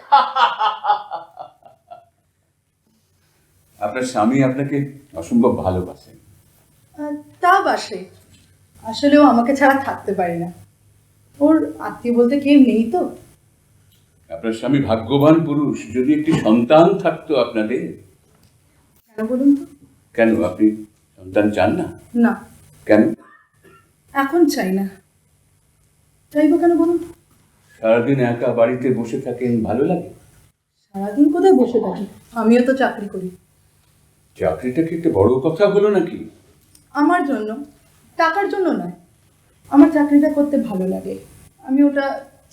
আপনার স্বামী আপনাকে অসম্ভব ভালোবাসেন। তা বাসে, আসলেও আমাকে ছাড়া থাকতে পারে না। ওর আত্মীয় বলতে কেউ নেই তো। আপনার স্বামী ভাগ্যবান পুরুষ। যদি একটি সন্তান থাকতো আপনাদের। কেন বলুন তো? কেন, আপনি সন্তান চান না? না, কেন? এখন চাই না। চাইবো কেন বলুন তো? সারাদিন একা বাড়িতে বসে থাকেন, ভালো লাগে? সারাদিন কোথায় বসে থাকি? আমিও তো চাকরি করি। চাকরিটা কি একটা বড় কথা হলো নাকি? আমার জন্য, টাকার জন্য নয়। আমার চাকরিটা করতে ভালো লাগে, আমি ওটা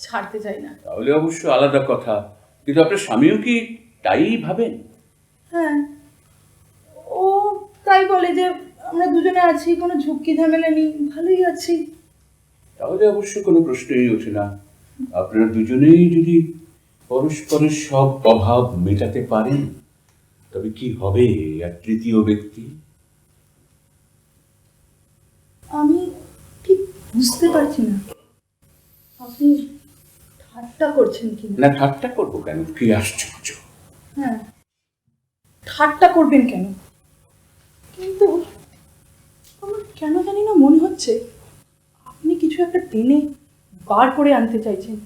ছাড়তে চাই না। তাহলে অবশ্য আলাদা কথা, কিন্তু আপনার স্বামীও কি তাই ভাবেন? হ্যাঁ, ও তাই বলে যে আমরা দুজনে আছি, কোনো ঝুঁকি ঝামেলা নেই, ভালোই আছি। তাহলে অবশ্য কোনো প্রশ্নই ওঠে না। আপনারা দুজনেই যদি পরস্পরের সব অভাব মেটাতে পারেন, তবে কি হবে আর তৃতীয় ব্যক্তি? আমি ঠিক বুঝতে পারছি না, আপনি ঠাট্টা করছেন কি না? না, ঠাট্টা করবো কেন? কি আশ্চর্য! হ্যাঁ, ঠাট্টা করবেন কেন? কিন্তু আমার কেন জানি না মনে হচ্ছে আপনি কিছু একটা টেনে বার করে আনতে চাইছেন,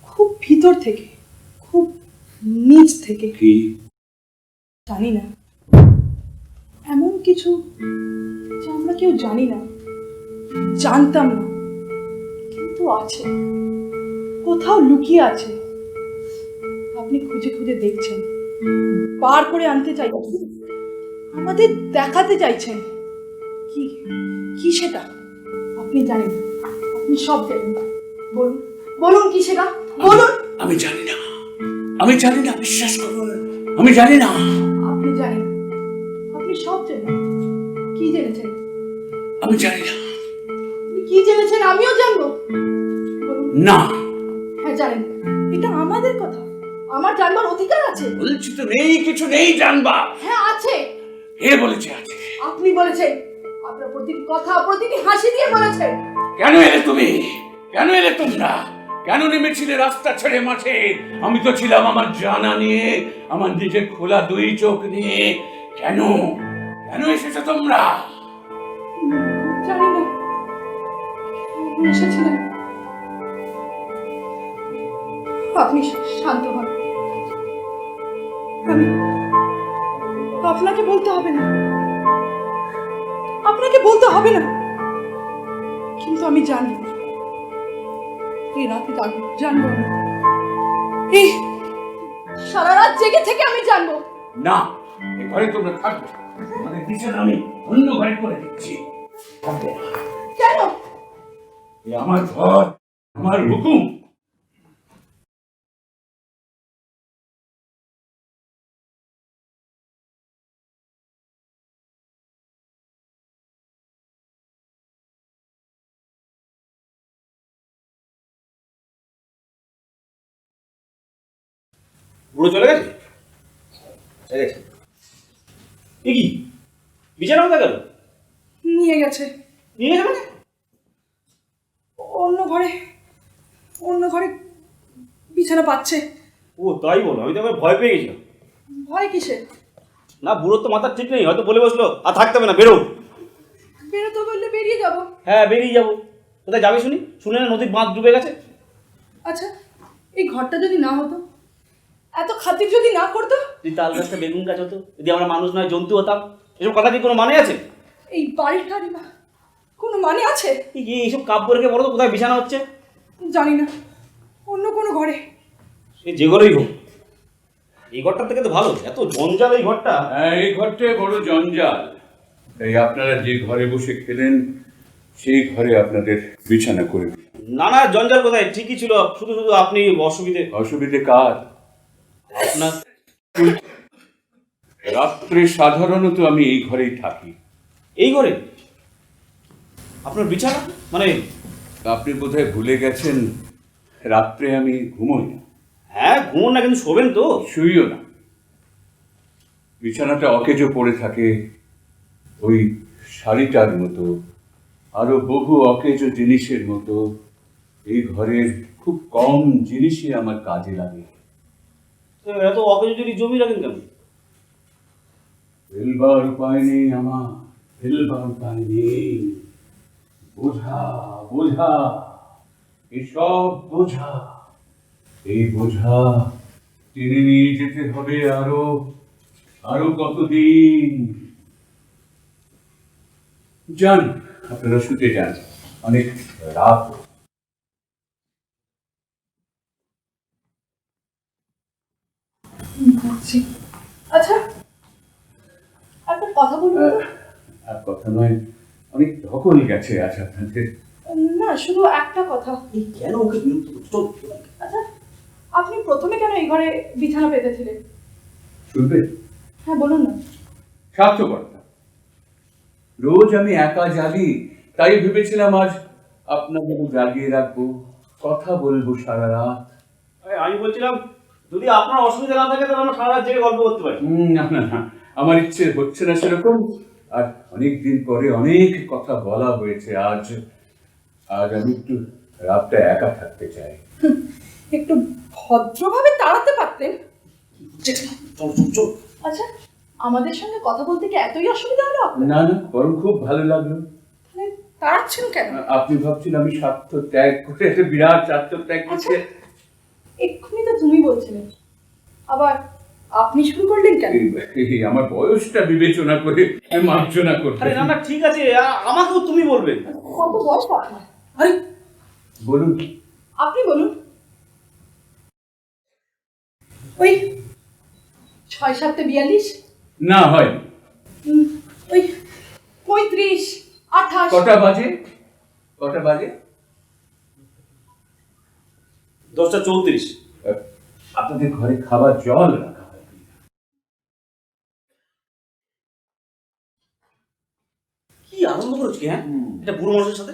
খুব ভিতর থেকে, খুব নিচ থেকে। কি? জানি না, এমন কিছু যা আমরা কেউ জানি না, জানতাম না, কিন্তু আছে, কোথাও লুকিয়ে আছে। আপনি খুঁজে খুঁজে দেখছেন, বার করে আনতে চাইছেন, আমাদের দেখাতে চাইছেন। কি কি সেটা? আপনি জানেন, আপনি সব জানেন। বলুন, বলুন কি সেটা, বলুন। আমি জানি না, আমি জানি না, বিশ্বাস করুন, আমি জানি না। আপনি জানেন, আপনি সব জানেন। কি জেনেছেন? আমি জানি না। আপনি কি জেনেছেন আমিও জানবো? বলুন। না, হ্যাঁ জানেন, এটা আমাদের কথা, আমার জানবার অধিকার আছে। বলছি তো নেই, কিছু নেই জানবা। হ্যাঁ আছে। কে বলেছে আছে? আপনি বলেছেন, আপনার প্রতিটি কথা, প্রতিটি হাসি দিয়ে বলেছেন। কেন এলে তুমি? কেন এলে তোমরা? কেন নেমেছিলে রাস্তা ছেড়ে মাঠে? আমি তো ছিলাম আমার জানা নিয়ে, আমার নিজের খোলা দুই চোখ নিয়ে। কেন কেন এসেছো তোমরা? জানি না, আপনি এসেছিলেন। আপনি শান্ত হন, আমি আপনাকে বলতে হবে না, আপনাকে বলতে হবে না, কিন্তু আমি জানি, এই রাতে জানবো আমি, এই সারা রাত জেগে থেকে আমি জানবো। না, এ ঘরে তোমরা থাকবে। আমাদের বিছানা আমি অন্য ঘরে করে দিচ্ছি। থাকবে না। কেন? এ আমার ঘর, আমার হুকুম। বুড়ো চলে গেছে? চলে গেছে? এ কি বিছানা কোথায় গেল? নিয়ে গেছে। নিয়ে গেছে মানে? অন্য ঘরে, অন্য ঘরে বিছানা পাচ্ছে। ও তাই বলো, আমি তো আবার ভয় পেয়ে গেছিলাম। ভয় কিসে? না, বুড়োর তো মাথার ঠিক নেই, হয়তো বলে বসলো আর থাকতে হবে না, বেরো। বেরোতে বললে বেরিয়ে যাব। হ্যাঁ, বেরিয়ে যাবো। কোথায় যাবে শুনি? শুনে না নদীর বাঁধ ডুবে গেছে। আচ্ছা, এই ঘরটা যদি না হতো, এত খাতির যদি না করতো, যদি তাল গাছটা বেগুন গাছ হতো, যদি আমরা মানুষ নয় জন্তু হতাম, এসব কথা কি কোনো মানে আছে? এই বাড়িটারই বা কোনো মানে আছে? এইসব কাব্য রেখে বলো তো কোথায় বিছানা হচ্ছে? জানি না, অন্য কোনো ঘরে। সে যে ঘরেই হোক, এই ঘরটার থেকে তো ভালো। এত জঞ্জাল এই ঘরটা। এই ঘরটা বড় জঞ্জাল। এই আপনারা যে ঘরে বসে খেলেন, সেই ঘরে আপনাদের বিছানা করে দিন। না না, জঞ্জাল কোথায়, ঠিকই ছিল, শুধু শুধু আপনি অসুবিধে। অসুবিধে কার? আপনার। রাত্রে সাধারণত আমি এই ঘরেই থাকি। এই ঘরে আপনার বিছানা মানে? আপনি বোধহয় ভুলে গেছেন, রাত্রে আমি ঘুমোই না। হ্যাঁ ঘুমোন না, কিন্তু শোবেন তো? শুইও না। বিছানাটা অকেজো পড়ে থাকে, ওই শাড়িটার মতো আরো বহু অকেজ জিনিসের মতো এই ঘরের খুব কম জিনিসই আমার কাজে লাগে। তো এত অকেজ যদি জমি রাখেন কেন? ফেলবার উপায় নেই আমার, ফেলবার উপায় নেই। বোঝা বোঝা, এসব বোঝা, এই বোঝা টেনে নিয়ে যেতে হবে আরো আরো কতদিন। যান, আপনারা শুতে যান, অনেক রাত। বুঝছি। আচ্ছা, একটা কথা বলুন তো। আর কথা নয়, অনেক ধকল গেছে আজ আপনাদের। না, শুধু একটা কথা। এই কেন ওকে বিরক্ত করছো? চল। আচ্ছা, আপনি প্রথমে কেন এই ঘরে বিছানা পেতেছিলেন? শুনবে? হ্যাঁ, বলুন না। স্বার্থপরতা। রোজ আমি একা জাগি, তাই ভেবেছিলাম আজ আপনাদের জাগিয়ে রাখবো, কথা বলবো সারা রাত। আমি বলছিলাম, যদি আপনার অসুবিধা না থাকে তাহলে আমরা সারা রাত জেগে গল্প করতে পারি। না না না, আমার ইচ্ছে হচ্ছে না সেরকম। আর অনেক দিন পরে অনেক কথা বলা হয়েছে। আজ আজ আমি একটু রাতটা একা থাকতে চাই। একটু ভদ্রভাবে তাড়াতে পারতেন। চল চল চল। আচ্ছা, আমাদের সঙ্গে কথা বলতে কি এতই অসুবিধা হলো আপনার? না না, বরং খুব ভালো লাগলো। তাহলে তাড়াচ্ছেন কেন? আপনি ভাবছেন আমি স্বার্থ ত্যাগ করে, একটা বিরাট স্বার্থ ত্যাগ করছে। এক্ষুনি তো তুমি বলছিলেন, আবার আপনি শুরু করলেন কেন? আমার বয়সটা বিবেচনা করে মার্জনা করতে। আরে না না, ঠিক আছে, আমাকেও তুমি বলবেন। কত বয়স আপনার? আরে বলুন। আপনি বলুন। ওই 6-7-42? না হয়। ওই 35-28? কটা বাজে? কটা বাজে? 10:34। আপনাদের ঘরে খাবার জল রাখা হয়? কি আনন্দ করছো কি? হ্যাঁ, এটা বুড়ো মানুষের সাথে।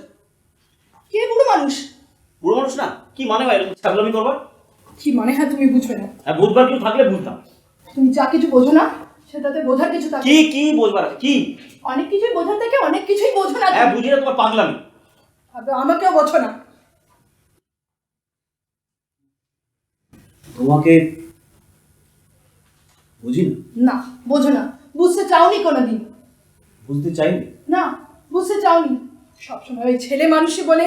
কে বুড়ো মানুষ? বুড়ো মানুষ না, কি মানে হয় এরকম ছাগলামি করবার? কি মানে? হ্যাঁ, তুমি বুঝবে না। হ্যাঁ, বুঝবার কেউ থাকলে বুঝতাম। তুমি যা কিছু বোঝো না সেটাতে বোঝার কিছু থাকে। কি কি বুঝবার আছে? কি? অনেক কিছুই বোঝার থেকে অনেক কিছুই বোঝো না। হ্যাঁ, বুঝি না তোমার পাগলামি। আমাকেও বোঝো না। তোমাকে বুঝি না? না, বোঝো না, বুঝতে চাওনি কোনোদিন। বুঝতে চাইনি। না, বুঝতে চাওনি। সবসময় ওই ছেলে মানুষই বলে,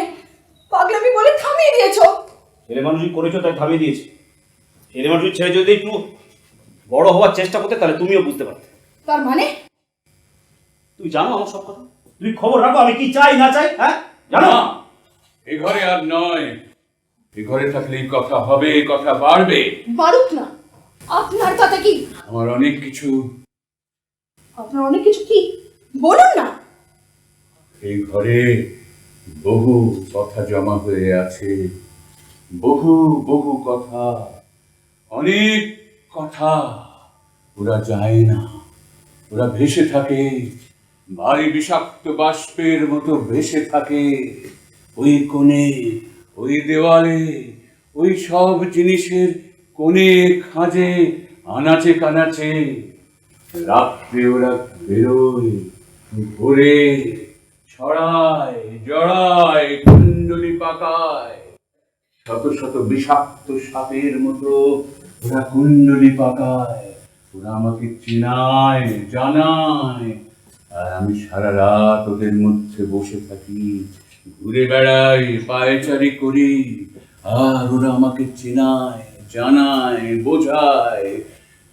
পাগলামি বলে থামিয়ে দিয়েছো। ছেলে মানুষই করেছো তাই থামিয়ে দিয়েছি। ছেলে মানুষের ছেলে যদি একটু বড় হওয়ার চেষ্টা করতে তাহলে তুমিও বুঝতে পারতে। তার মানে? তুমি জানো আমার সব কথা? তুমি খবর রাখো আমি কি চাই না চাই? হ্যাঁ, জানো? না, এ ঘরে আর নয়। এ ঘরে থাকলে কথা হবে, কথা বাড়বে। বাড়ুক না, আপনার কথা কি? আমার অনেক কিছু। আপনার অনেক কিছু কি? বলুন না। এই ঘরে বহু কথা জমা হয়ে আছে, বহু বহু কথা, অনেক কথা। ওরা যায় না, ওরা ভেসে থাকে, ভারী বিষাক্ত বাষ্পের মতো ভেসে থাকে। ওই কোণে, ওই দেওয়ালে, ওই সব জিনিসের কোণে খাঁজে, আনাচে কানাচে। রাত্রে ওরা বেরোয়, ঘোরে, ছড়ায়, জড়ায়, কুণ্ডলি পাকায়। শত শত বিষাক্ত সাপের মতো ওরা কুণ্ডলি পাকায়। ওরা আমাকে চেনায়, জানায়, আর আমি সারা রাত ওদের মধ্যে বসে থাকি, ঘুরে বেড়াই, পায়চারি করি, আর ওরা আমাকে চেনায়, জানায়, বোঝায়,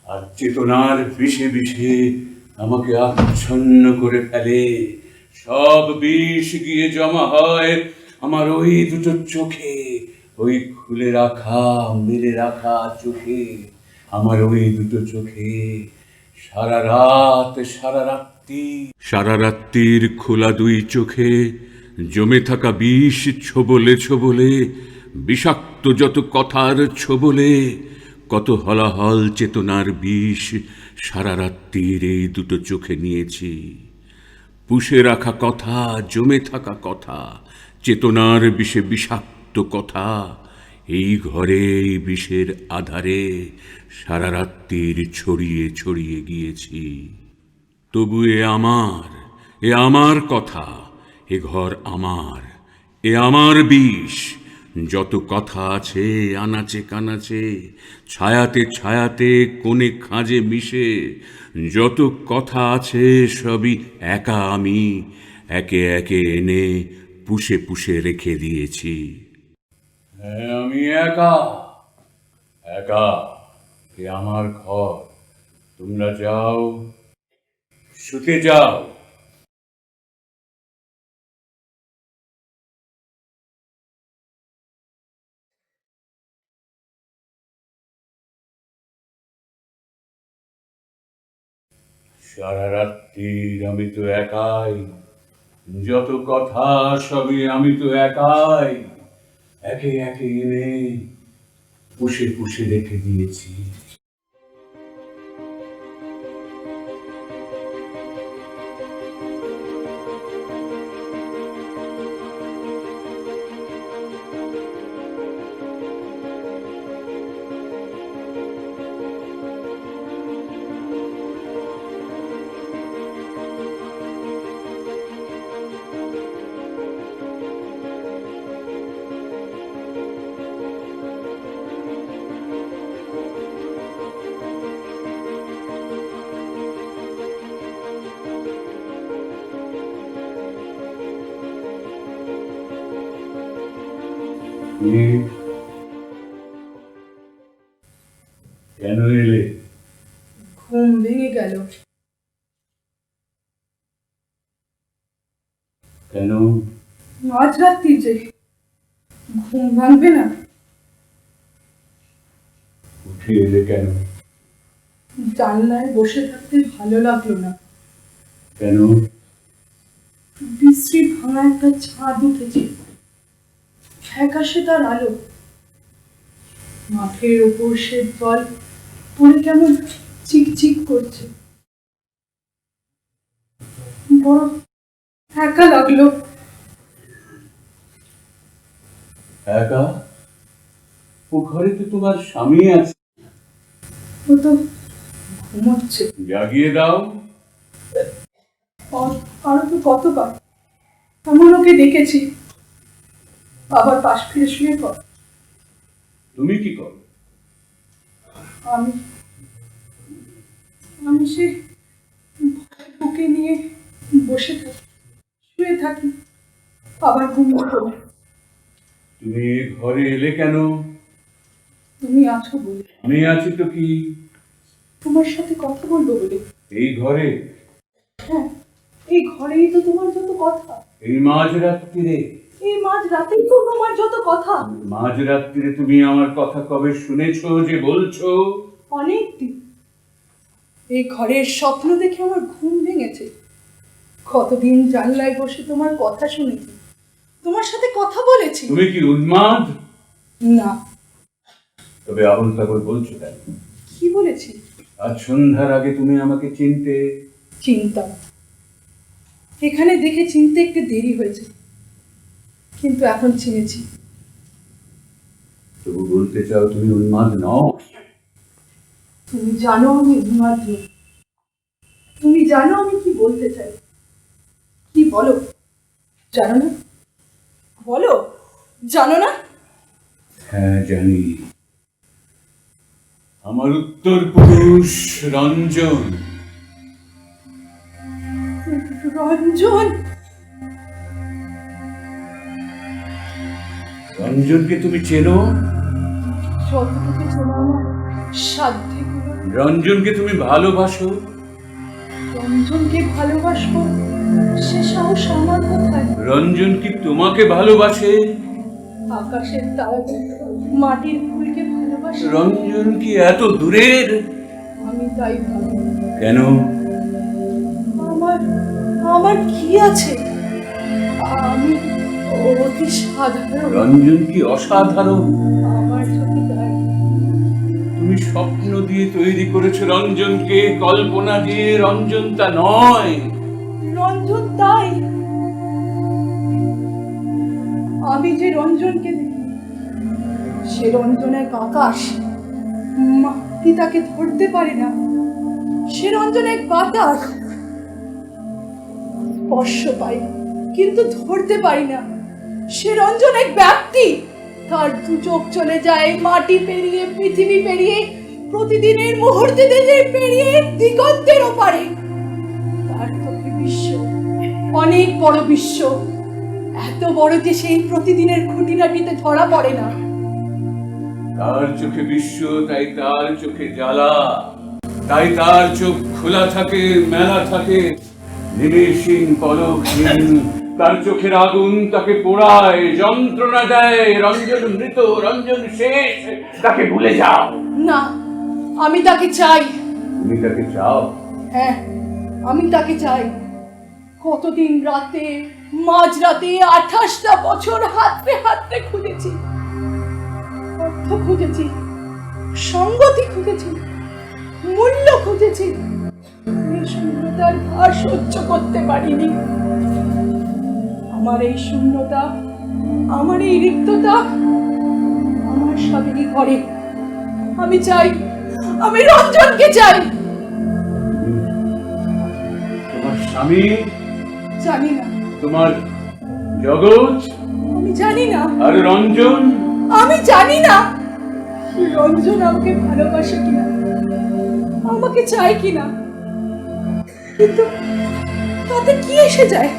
আর চেতনার বিষে বিষে আমাকে আচ্ছন্ন করে ফেলে। সব বিষ গিয়ে জমা হয় আমার ওই দুটো চোখে, ওই খুলে রাখা, মেলে রাখা চোখে, আমার ওই দুটো চোখে। সারা রাত, সারা রাত্রির খোলা দুই চোখে জমে থাকা বিষ ছোবলে ছোবলে, বিষাক্ত যত কথার ছোবলে, কত হলাহল চেতনার বিষ সারা রাত্রির এই দুটো চোখে নিয়েছি। পুষে রাখা কথা, জমে থাকা কথা, চেতনার বিষে বিষাক্ত কথা, এই ঘরে এই বিষের আধারে সারা রাত্রির ছড়িয়ে ছড়িয়ে গিয়েছি। তবু এ আমার কথা, এ ঘর আমার, এ আমার বিষ। যত কথা আছে আনাচে কানাচে, ছায়াতে ছায়াতে কোণে খাঁজে মিশে, যত কথা আছে সবই একা আমি একে একে এনে পুষে পুষে রেখে দিয়েছি। হ্যাঁ, আমি একা একা। এ আমার ঘর। তোমরা যাও, শুতে যাও। সারা রাত্রির আমি তো একাই, যত কথা সবই আমি তো একাই একে একে এনে পুষে পুষে রেখে দিয়েছি। কেন এলে? ঘুম ভেঙে গেল। কেন? আজ রাত্রি যে ঘুম ভাঙবে না। উঠে এলে কেন? জানলায় বসে থাকতে ভালো লাগলো না। কেন? বিশ্রী ভাঙা একটা ছাদ উঠেছে, ফ্যাকাশে তার আলো। মাঠের ওপর সে জল পড়ে কেমন চিকচিক করছে। বড় একা লাগলো। একা? ও ঘরে তো তোমার স্বামী আছে। ও তো ঘুমোচ্ছে। জাগিয়ে দাও। আরো তো কতবার এমন ওকে দেখেছি, আবার পাশ ফিরে শুয়ে পড়। তুমি কি করো? আমি আমি সে বুকে নিয়ে বসে থাকি, শুয়ে থাকি, আবার ঘুমিয়ে পড়ি। তুমি ঘরে এলে কেন? তুমি আছো বলে। আমি আছি তো কি? তোমার সাথে কথা বলবো বলে। এই ঘরে? হ্যাঁ, এই ঘরেই তো তোমার যত কথা। এই মাঝরাত্রিরে? এই মাঝ রাতেই তো তোমার যত কথা। মাঝরাত্রিরে তুমি আমার কথা কবে শুনেছো যে বলছো? অনেকদিন। এই ঘরের স্বপ্ন দেখে আমার ঘুম ভেঙেছে। কতদিন জানলায় বসে তোমার কথা শুনেছি, তোমার সাথে কথা বলেছি। তুমি কি উন্মাদ? না। তবে আবল তাবল বলছো কেন? কি বলেছি? আজ সন্ধ্যার আগে তুমি আমাকে চিনতে। চিন্তা এখানে দেখে চিনতে একটু দেরি হয়েছে, কিন্তু এখন চিনেছি। তবু বলতে চাও তুমি উন্মাদ নও? তুমি জানো আমি উন্মাদ নই। তুমি জানো আমি কি বলতে চাই। কি বলো? জানো না? বলো, জানো না? হ্যাঁ, জানি। আমার উত্তর পুরুষ রঞ্জন। রঞ্জন? রঞ্জনকে তুমি চেনো? যতটুকু চেনা আমার সাধ্যে গুলো। রঞ্জনকে তুমি ভালোবাসো? রঞ্জনকে ভালোবাসবো সে সাহস আমার কোথায়? রঞ্জন কি তোমাকে ভালোবাসে? আকাশের তারাকে, মাটির ফুলকে ভালোবাসে। রঞ্জন কি এত দূরের? আমি তাই ভাবি। কেন? আমার আমার কি আছে? আমি অতি সাধারণ। রঞ্জন কি অসাধারণ? আমার চোখে তাই। তুমি স্বপ্ন দিয়ে তৈরি করেছো রঞ্জনকে, কল্পনা দিয়ে। রঞ্জন তা নয়। রঞ্জন তাই। আমি যে রঞ্জনকে দেখি, সে রঞ্জন এক আকাশ, মাটি তাকে ধরতে পারে না। সে রঞ্জন এক বাতাস, স্পর্শ পাই, কিন্তু ধরতে পারি না সে রঞ্জন এক ব্যক্তি। তার দু চোখ চলে যায় মাটি পেরিয়ে, পৃথিবী পেরিয়ে, প্রতিদিনের মুহূর্তে পেরিয়ে দিগন্তের ওপারে। তার চোখে বিশ্ব, অনেক বড় বিশ্ব, এত বড় যে সেই প্রতিদিনের খুঁটিনাটিতে ধরা পড়ে না। তার চোখে বিশ্ব, তাই তার চোখে জ্বালা, তাই তার চোখ খোলা থাকে, মেলা থাকে, নিমেষহীন পলকহীন। তার চোখের আগুন তাকে পোড়ায়, যন্ত্রণা দেয়। রঞ্জন মৃত, রঞ্জন শেষ, তাকে ভুলে যাও। না, আমি তাকে চাই। তুমি তাকে চাও? হ্যাঁ, আমি তাকে চাই। কতদিন রাতে, মাঝরাতে 28টা বছর হাতড়ে হাতড়ে খুঁজেছি। অর্থ খুঁজেছি, সঙ্গতি খুঁজেছি, মূল্য খুঁজেছি। এই শূন্যতার ভার সহ্য করতে পারিনি। আমার এই শূন্যতা, আমার এই রিক্ততা আমার স্বামীরই ঘরে। আমি চাই, আমি রঞ্জনকে চাই। তোমার স্বামী? জানি না। তোমার জগৎ? আমি জানি না। আর রঞ্জন? আমি জানি না রঞ্জন আমাকে ভালোবাসে কিনা, আমাকে চায় কিনা, কিন্তু তাতে কি এসে যায়?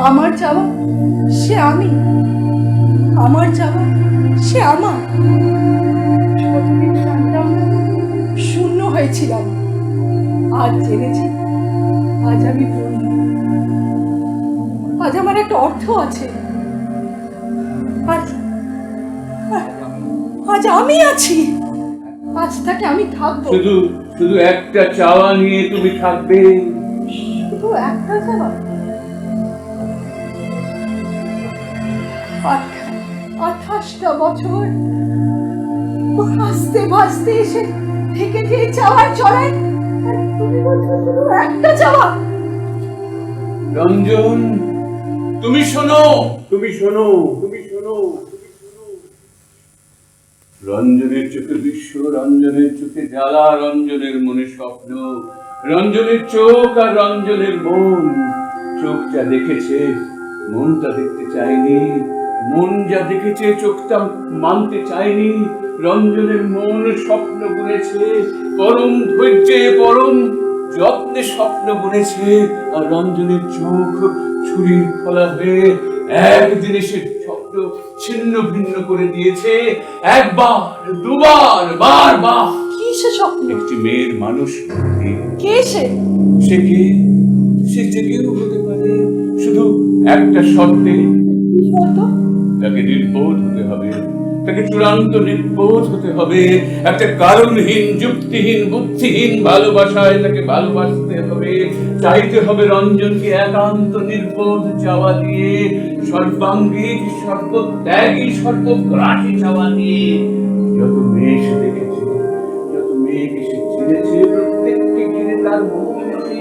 আমার চাওয়া সে আমি, আমার চাওয়া সে আমার। কতদিন জানতাম না, শূন্য হয়েছিলাম। আজ জেনেছি, আজ আমি পূর্ণ। আজ আমার একটা অর্থ আছে। আজ আজ আমি আছি। আজ থেকে আমি থাকবো। শুধু শুধু একটা চাওয়া নিয়ে তুমি থাকবে? শুধু একটা চাওয়া? 28টা বছর ভাসতে ভাসতে এসে থেকে থেকে চাওয়ার চড়ায়, আর তুমি বলছো শুধু একটা চাওয়া? রঞ্জন, তুমি শোনো, তুমি শোনো, তুমি শোনো। রঞ্জনের চোখে বিশ্ব, রঞ্জনের চোখে জ্বালা, রঞ্জনের মনে স্বপ্ন। রঞ্জনের চোখ আর রঞ্জনের মন। চোখ যা দেখেছে, মনটা দেখতে চায়নি। মন যা দেখেছে, চোখটা মানতে চায়নি। রঞ্জনের মন স্বপ্ন বুনেছে, পরম ধৈর্যে, পরম যত্নে স্বপ্ন বুনেছে। আর রঞ্জনের চোখ ছুরির ফলা হয়ে একদিনে সে স্বপ্ন ছিন্ন ভিন্ন করে দিয়েছে। একবার, দুবার, বারবার। কি সে স্বপ্ন? একটি মেয়ের মানুষ মূর্তি। কে সে? সে কে? সে যে কেউ হতে পারে, শুধু একটা শর্তে। কি শর্ত? তাকে নির্বোধ হতে হবে, তাকে চূড়ান্ত নির্বোধ হতে হবে। একটা কারণহীন, যুক্তিহীন, বুদ্ধিহীন ভালোবাসায় তাকে ভালোবাসতে হবে। চাইতে হবে রঞ্জনকে একান্ত নির্বোধ চাওয়া দিয়ে, সর্বাঙ্গীন, সর্বত্যাগী, সর্বগ্রাসী চাওয়া দিয়ে। যত মেয়ে সে দেখেছে, যত মেয়েকে সে চিনেছে, প্রত্যেককে ঘিরে তার মুক্তি।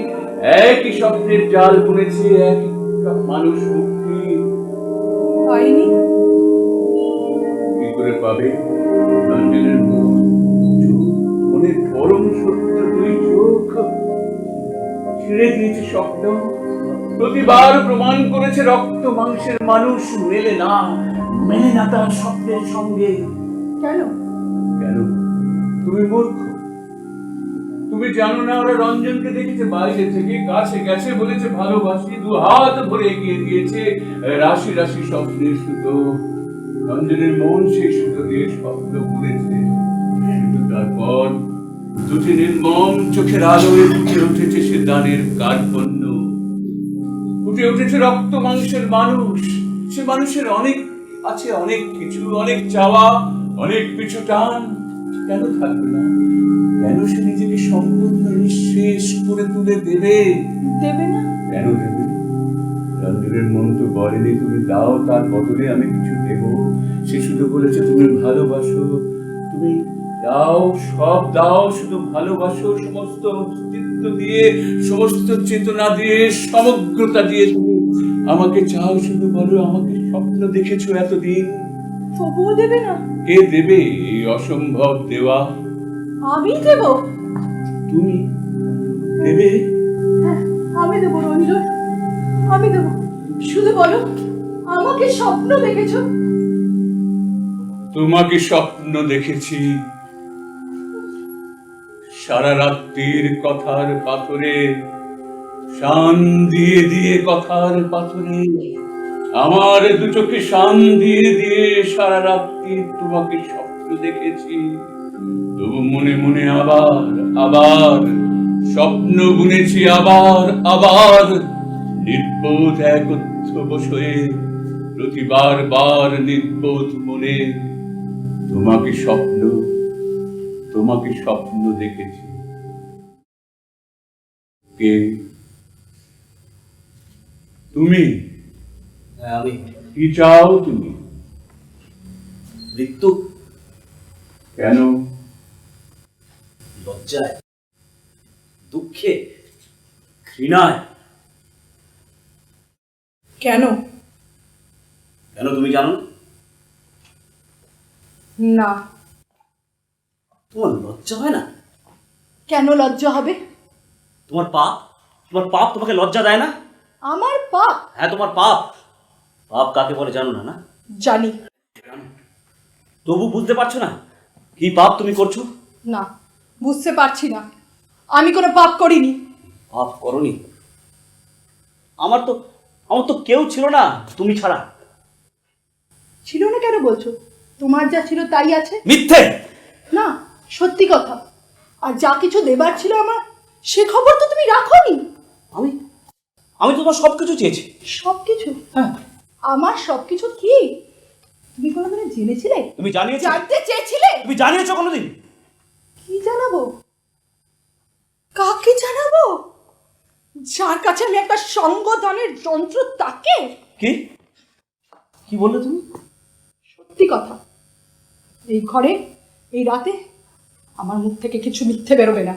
একই স্বপ্নের জাল বুনেছে, একই মানুষ মুক্তি। পাইনি। কি করে পাবে? রঞ্জনের মনের পরম সত্য দুই চোখ ছিঁড়ে দিয়েছে স্বপ্ন। প্রতিবার প্রমাণ করেছে রক্ত মাংসের মানুষ মেলে না, মেলে না তার স্বপ্নের সঙ্গে। কেন? কেন? তুমি মূর্খ। তুমি জানো না ওরা রঞ্জনকে দেখেছে বাইরে থেকে, কাছে গেছে, বলেছে ভালোবাসি, দু হাত ভরে এগিয়ে দিয়েছে রাশি রাশি স্বপ্নের সুতো। রঞ্জনের মন সেই সুতো দিয়ে স্বপ্ন বুনেছে। কিন্তু তারপর দুটি নির্মম চোখের আলোয় ফুটে উঠেছে সে দানের কার্পণ্য। ফুটে উঠেছে রক্ত মাংসের মানুষ। সে মানুষের অনেক আছে, অনেক কিছু, অনেক চাওয়া, অনেক পিছু টান। কেন থাকবে না? কেন সে নিজেকে সম্পূর্ণ নিঃশেষ করে তুলে দেবে? দেবে না? কেন দেবে? রঞ্জনের মন তো বলেনি তুমি দাও, তার বদলে আমি কিছু দেব। সে শুধু বলেছে তুমি ভালোবাসো, তুমি দাও, সব দাও, শুধু ভালোবাসো। সমস্ত অস্তিত্ব দিয়ে, সমস্ত চেতনা দিয়ে, সমগ্রতা দিয়ে তুমি আমাকে চাও। শুধু বলো আমাকে স্বপ্ন দেখেছো এতদিন। তবুও দেবে না? কে দেবে এই অসম্ভব দেওয়া? আমি দেব। তুমি দেবে? হ্যাঁ, আমি দেব রঞ্জন, আমি দেব। শুধু বলো, আমাকে স্বপ্ন দেখেছো? তোমাকে স্বপ্ন দেখেছি, সারা রাত্রির কথার পাথরে, শান দিয়ে দিয়ে কথার পাথরে, আমার দু চোখে শান দিয়ে দিয়ে সারা রাত্রি তোমাকে স্বপ্ন দেখেছি। তবু মনে মনে আবার আবার স্বপ্ন বুনেছি, আবার আবার নির্বোধ একত্র বসে, প্রতিবার বার নির্বোধ মনে তোমাকে স্বপ্ন দেখেছি। কে তুমি? হ্যাঁ, আমি। কি চাও তুমি? মৃত্যু। কেন? লজ্জায়, দুঃখে, ঘৃণায়। কেন? কেন তুমি জানো না? না। তোমার লজ্জা হয় না? কেন লজ্জা হবে? তোমার পাপ তোমাকে লজ্জা দেয় না? আমার পাপ? হ্যাঁ, তোমার পাপ। পাপ কাকে বলে জানো না? না জানি। তবু বুঝতে পারছো না কি পাপ তুমি করছো? না, বুঝতে পারছি না। আমি কোনো পাপ করিনি। পাপ করনি? আমার তো কেউ ছিল না তুমি ছাড়া। ছিল না কেন বলছো? তোমার যা ছিল তাই আছে। মিথ্যে। না, সত্যি কথা। আর যা কিছু দেবার ছিল আমার, সে খবর তো তুমি রাখোনি। আমি তোমার সবকিছু চেয়েছি। সবকিছু? হ্যাঁ। আমার সবকিছু কি তুমি কোনোদিন জেনেছিলে? তুমি জানিয়েছো? জানতে চেয়েছিলে? তুমি জানিয়েছো কোনোদিন? কি জানাবো? কাকে জানাবো? যার কাছে আমি একটা সঙ্গদানের যন্ত্র, তাকে? কি বললে তুমি? সত্যি কথা। এই ঘরে, এই রাতে আমার মুখ থেকে কিছু মিথ্যে বেরোবে না।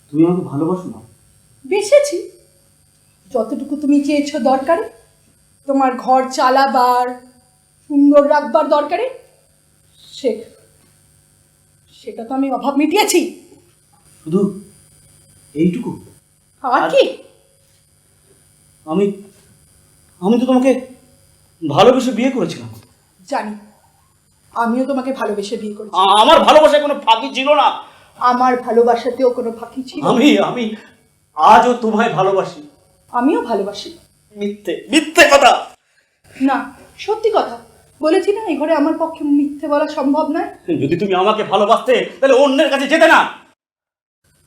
তুমি আমাকে ভালোবাসো না? বেসেছি যতটুকু তুমি চেয়েছো দরকারে, তোমার ঘর চালাবার, সুন্দর রাখবার দরকারে, সেটা তো আমি অভাব মিটিয়েছি। শুধু এইটুকু? আর কি? আমি তো তোমাকে ভালোবেসে বিয়ে করেছিলাম। জানি, আমিও তোমাকে ভালোবেসে বিয়ে করেছি। আমার ভালোবাসায় কোনো ফাঁকি ছিল না। আমার ভালোবাসাতেও কোনো ফাঁকি ছিল? আমি আজও তোমায় ভালোবাসি। আমিও ভালোবাসি। মিথ্যে কথা। না, সত্যি কথা। বলেছি না, এই ঘরে আমার পক্ষে মিথ্যে বলা সম্ভব নয়। যদি তুমি আমাকে ভালোবাসতে তাহলে অন্যের কাছে যেতে না।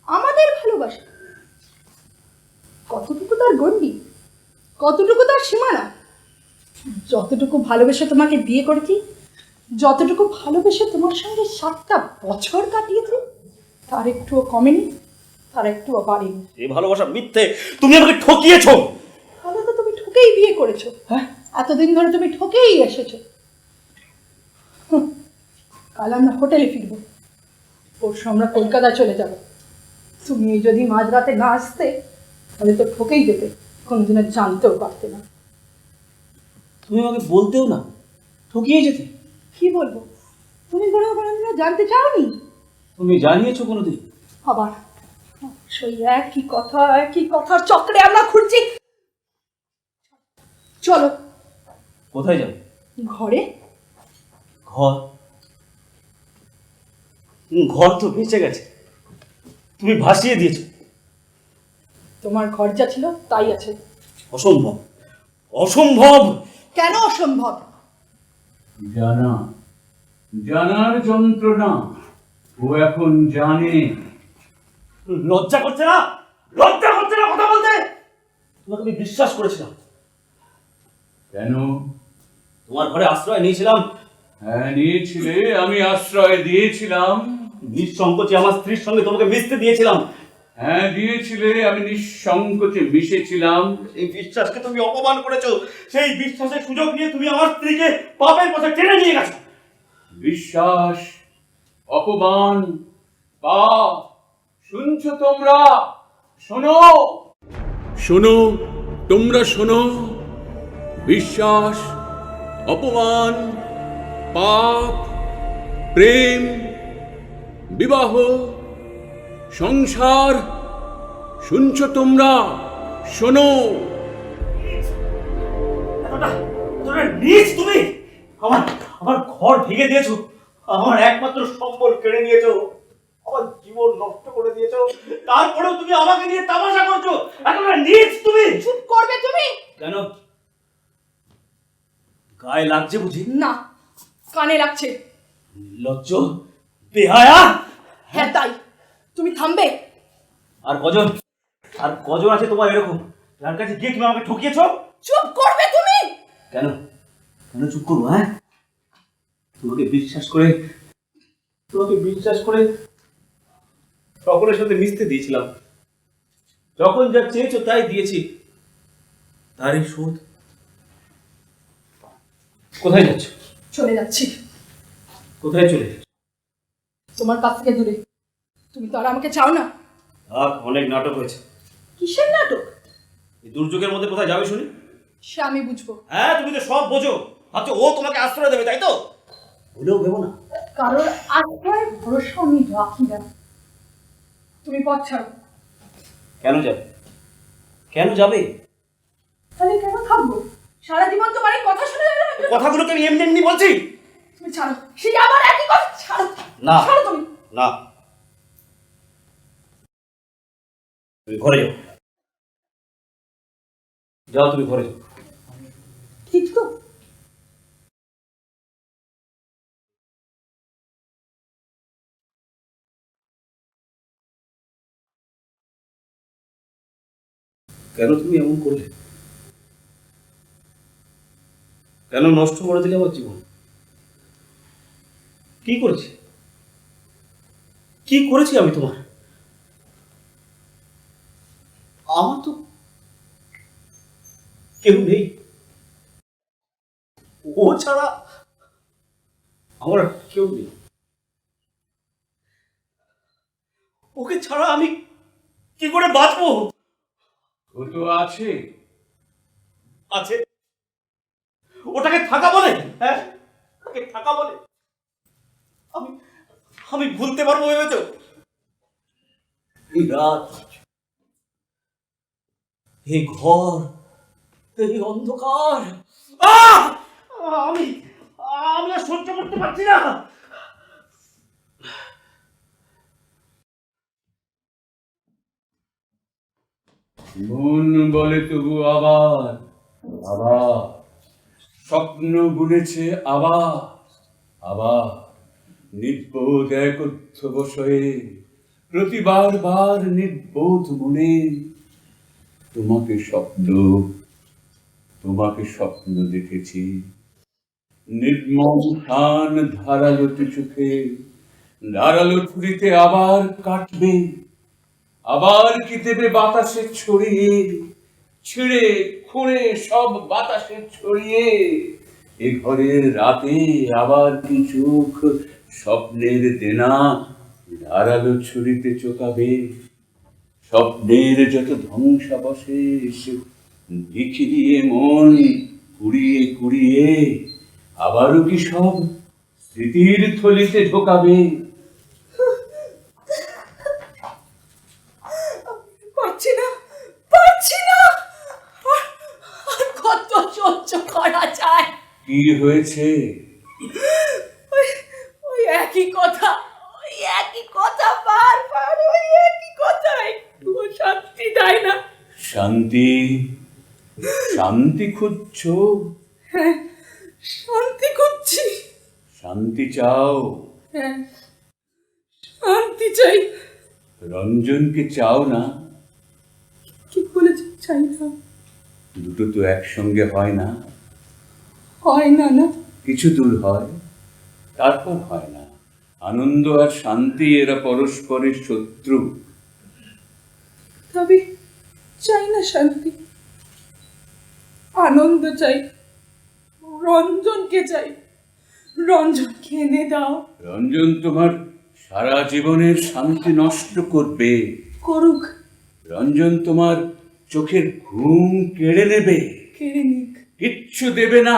আমাদের ভালোবাসা কতটুকু তার গণ্ডি, কতটুকু তার সীমানা? যতটুকু ভালোবেসে তোমাকে বিয়ে করেছি, যতটুকু ভালোবেসে তোমার সঙ্গে 7টা বছর কাটিয়েছি, তার একটুও কমেনি, তার একটুও বাড়েনি। এই ভালোবাসা মিথ্যে। তুমি আমাকে ঠকিয়েছো। তাহলে তো তুমি ঠকেই বিয়ে করেছো। হ্যাঁ, এতদিন ধরে তুমি ঠকেই এসেছো। কাল আমরা হোটেলে ফিরবো, পরশু আমরা কলকাতা চলে যাব। তুমি যদি মাঝরাতে না আসতে, তাহলে তো ঠকেই যেতে, কোনোদিনও জানতেও পারতে না। তুমি আমাকে বলতেও না, ঠকিয়ে যেতে। কি বলবো? তুমি কোনোদিনও জানতে চাওনি? তুমি জানিয়েছো কোনোদিন? আবার সেই একই কথার চক্রে আমরা ঘুরছি। চলো। কোথায় যাবে? ঘরে। ঘর তো বেঁচে গেছে, তুমি ভাসিয়ে দিয়েছো। তোমার ঘর যা ছিল তাই আছে। অসম্ভব, অসম্ভব। কেন অসম্ভব? জানার যন্ত্রণা ও এখন জানে। লজ্জা করছে না কথা বলতে? তোমাকে আমি বিশ্বাস করেছিলাম। কেন? তোমার ঘরে আশ্রয় নিয়েছিলাম। হ্যাঁ, নিয়েছিলে। আমি আশ্রয় দিয়েছিলাম। নিঃসংকোচে আমার স্ত্রীর সঙ্গে তোমাকে মিশতে দিয়েছিলাম। হ্যাঁ, দিয়েছিলে। আমি নিঃসংকোচে মিশেছিলাম। এই বিশ্বাসকে তুমি অপমান করেছো। সেই বিশ্বাসের সুযোগ নিয়ে তুমি আমার স্ত্রীকে পাপের পথে টেনে নিয়ে গেছো। বিশ্বাস, অপমান, পাপ। শুনছো তোমরা? শোনো, তোমরা শোনো। বিশ্বাস, অপমান, পাপ, প্রেম, বিবাহ, সংসার, শুনছো তোমরা? শোনো। তোরা নিজ তুমি আমার আমার ঘর ভেঙে দিয়েছো, আমার একমাত্র সম্বল কেড়ে নিয়েছো, আমার জীবন নষ্ট করে দিয়েছো, তারপরেও তুমি আমাকে নিয়ে তামাশা করছো। একেবারে নিজ তুমি। চুপ করবে তুমি? কেন, গায়ে লাগছে বুঝি? না, কানে লাগছে। লজ্জ, বেহায়া। হ্যাঁ তাই, তুমি থামবে? আর কজন আছে তোমার এরকম, যার কাছে গিয়ে তুমি আমাকে ঠকিয়েছো? চুপ করবে তুমি? কেন কেন চুপ করবো? হ্যাঁ, তোমাকে বিশ্বাস করে সকলের সাথে মিশতে দিয়েছিলাম, যখন যা চেয়েছো তাই দিয়েছি, তারই শোধ। কোথায় যাচ্ছ? চলে যাচ্ছি। কোথায় চলে যাচ্ছ? তোমার কাছ থেকে দূরে। তুমি তো আর আমাকে চাও না। অনেক নাটক হয়েছে। কিসের নাটক? এই দুর্যোগের মধ্যে কোথায় যাবে শুনি? সে আমি বুঝবো। হ্যাঁ, তুমি তো সব বোঝো, ভাবছো ও তোমাকে আশ্রয় দেবে, তাই তো? ভুলেও ভেবো না। কারোর আশ্রয় ভরসা আমি রাখি না। তুমি পথ ছাড়ো। কেন যাবে? কেন যাবে? তাহলে কেন থাকবো? সারা জীবন তোমার এই কথা শুনে যাবে না? কথাগুলোকে আমি এমনি এমনি বলছি। তুমি ছাড়ো, সে আবার একই কথা। ছাড়ো না, ছাড়ো তুমি। না, তুমি ঘরে যাও। যাও, তুমি ঘরে যাও। ঠিক তো? কেন তুমি এমন করলে? কেন নষ্ট করে দিলে আমার জীবন? কি করেছি? কি করেছি আমি তোমার? আমার তো কেউ নেই, ও ছাড়া আমার আর কেউ নেই। ওকে ছাড়া আমি কি করে বাঁচবো? ও তো আছে। আছে? ওটাকে থাকা বলে? হ্যাঁ, ওটাকে থাকা বলে? আমি আমি ভুলতে পারবো ভেবেছো? এই রাত, এই ঘর, এই অন্ধকার, আহ! আমি আমি আর সহ্য করতে পারছি না। মন বলে তবু আবার আবার, স্বপ্ন বুনেছে আবার আবার, নির্বোধ এক অধ্যবসায়ে প্রতিবার বার নির্বোধ মনে তোমাকে স্বপ্ন দেখেছি। নির্মম টান ধারালো চোখে, ধারালো ছুরিতে আবার কাটবে, আবার কি দেবে বাতাসে ছড়িয়ে, ছিঁড়ে খুঁড়ে সব বাতাসে ছড়িয়ে। এ ঘরের রাতে আবার কি চোখ স্বপ্নের দেনা ধারালো ছুরিতে চোকাবে। স্বপ্নের যত ধ্বংসাবশেষ লিখে দিয়ে মন কুড়িয়ে কুড়িয়ে আবারও কি সব স্মৃতির থলিতে ঢোকাবে। পারছি না, পারছি না। আর কত সহ্য করা যায়? কি হয়েছে? ওই একই কথা, ওই একই কথা, বারবার ওই একই কথা। একটুও শান্তি দেয় না। শান্তি? শান্তি খুঁজছো? হ্যাঁ, শান্তি খুঁজছি। শান্তি চাও? হ্যাঁ, শান্তি চাই। রঞ্জনকে চাও না? কি বলেছে? চাই না। দুটো তো একসঙ্গে হয় না। হয় না? না, কিছু দূর হয়, তারপর হয় না। আনন্দ আর শান্তি এরা পরস্পরের শত্রু। তবে চাই না শান্তি, আনন্দ চাই। রঞ্জনকে চাই, রঞ্জনকে এনে দাও। রঞ্জন তোমার সারা জীবনের শান্তি নষ্ট করবে। করুক, রঞ্জন তোমার চোখের ঘুম কেড়ে নেবে। কেড়ে নিক, কিচ্ছু দেবে না।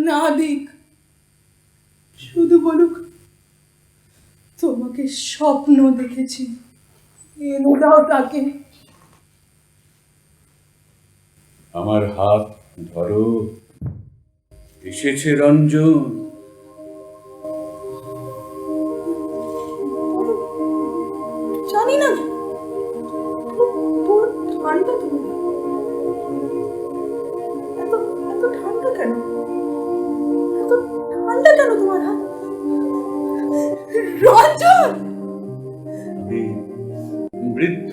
না দিক, শুধু বলুক তোমাকে স্বপ্ন দেখেছি, এনে দাও তাকে। আমার হাত ধরো, এসেছে রঞ্জন। জানি না, পুরো ঠান্ডা তুমি, এত এত ঠান্ডা কেন, এত ঠান্ডা কেন তোমার হাত? রঞ্জন, আমি বৃদ্ধ,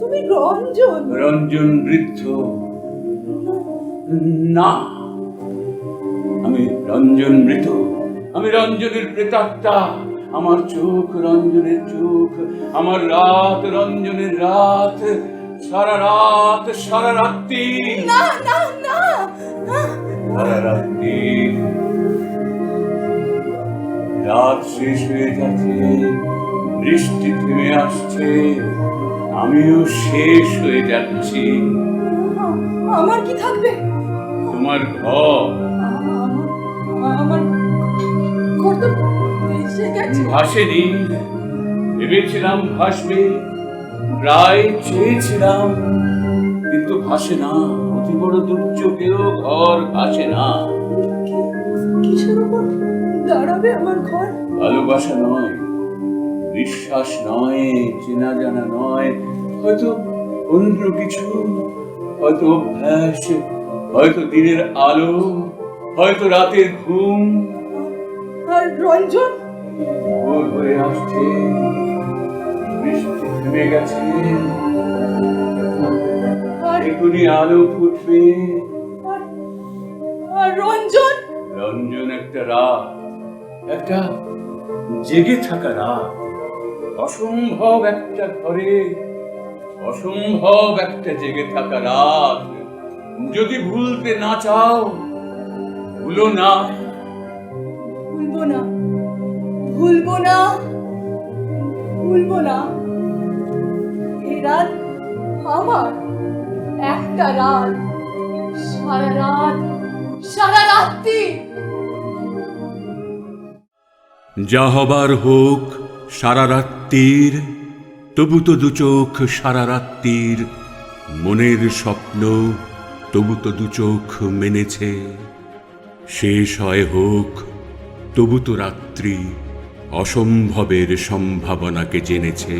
তুমি রঞ্জন? রঞ্জন বৃদ্ধ না, আমি রঞ্জন মৃত, আমি রঞ্জনের প্রেতাত্মা। আমার চোখ রঞ্জনের চোখ, আমার রাত রঞ্জনের রাত, সারা রাত সারা রাত্রি, না না না, সারা রাত্রি। রাত শেষ হয়ে যাচ্ছে, বৃষ্টি থেমে আসছে, আমিও শেষ হয়ে যাচ্ছি। আমার কি থাকবে? তোমার ঘর আমার ঘর তো ভেসে গেছে। ভাসেনি, ভেবেছিলাম ভাসবে, প্রায় চেয়েছিলাম, কিন্তু ভাসে না। অতি বড় দুর্যোগেও ঘর ভাসে না। কিসের উপর দাঁড়াবে আমার ঘর? ভালোবাসা নয়, বিশ্বাস নয়, চেনা জানা নয়, হয়তো অন্য কিছু, হয়তো অভ্যাস, হয়তো দিনের আলো, হয়তো রাতের ঘুম। আর রঞ্জন? ভোর হয়ে আসছে, বৃষ্টি থেমে গেছে, এখনই আলো ফুটবে। আর রঞ্জন? রঞ্জন একটা রাত, একটা জেগে থাকা রাত, অসম্ভব একটা ঘরে, অসম্ভব একটা জেগে থাকা রাত। যদি ভুলতে না চাও, ভুলো না। ভুলবো না, ভুলবো না, ভুলবো না। এই রাত আমার, একটা রাত, সারা রাত, সারা রাত্রি। যা হবার হোক সারা রাত্রির, তবু তো দু চোখ সারা রাত্রির, মনের স্বপ্ন তবু তো দু চোখ মেনেছে। শেষ হয় হোক তবু তো রাত্রি অসম্ভবের সম্ভাবনাকে জেনেছে।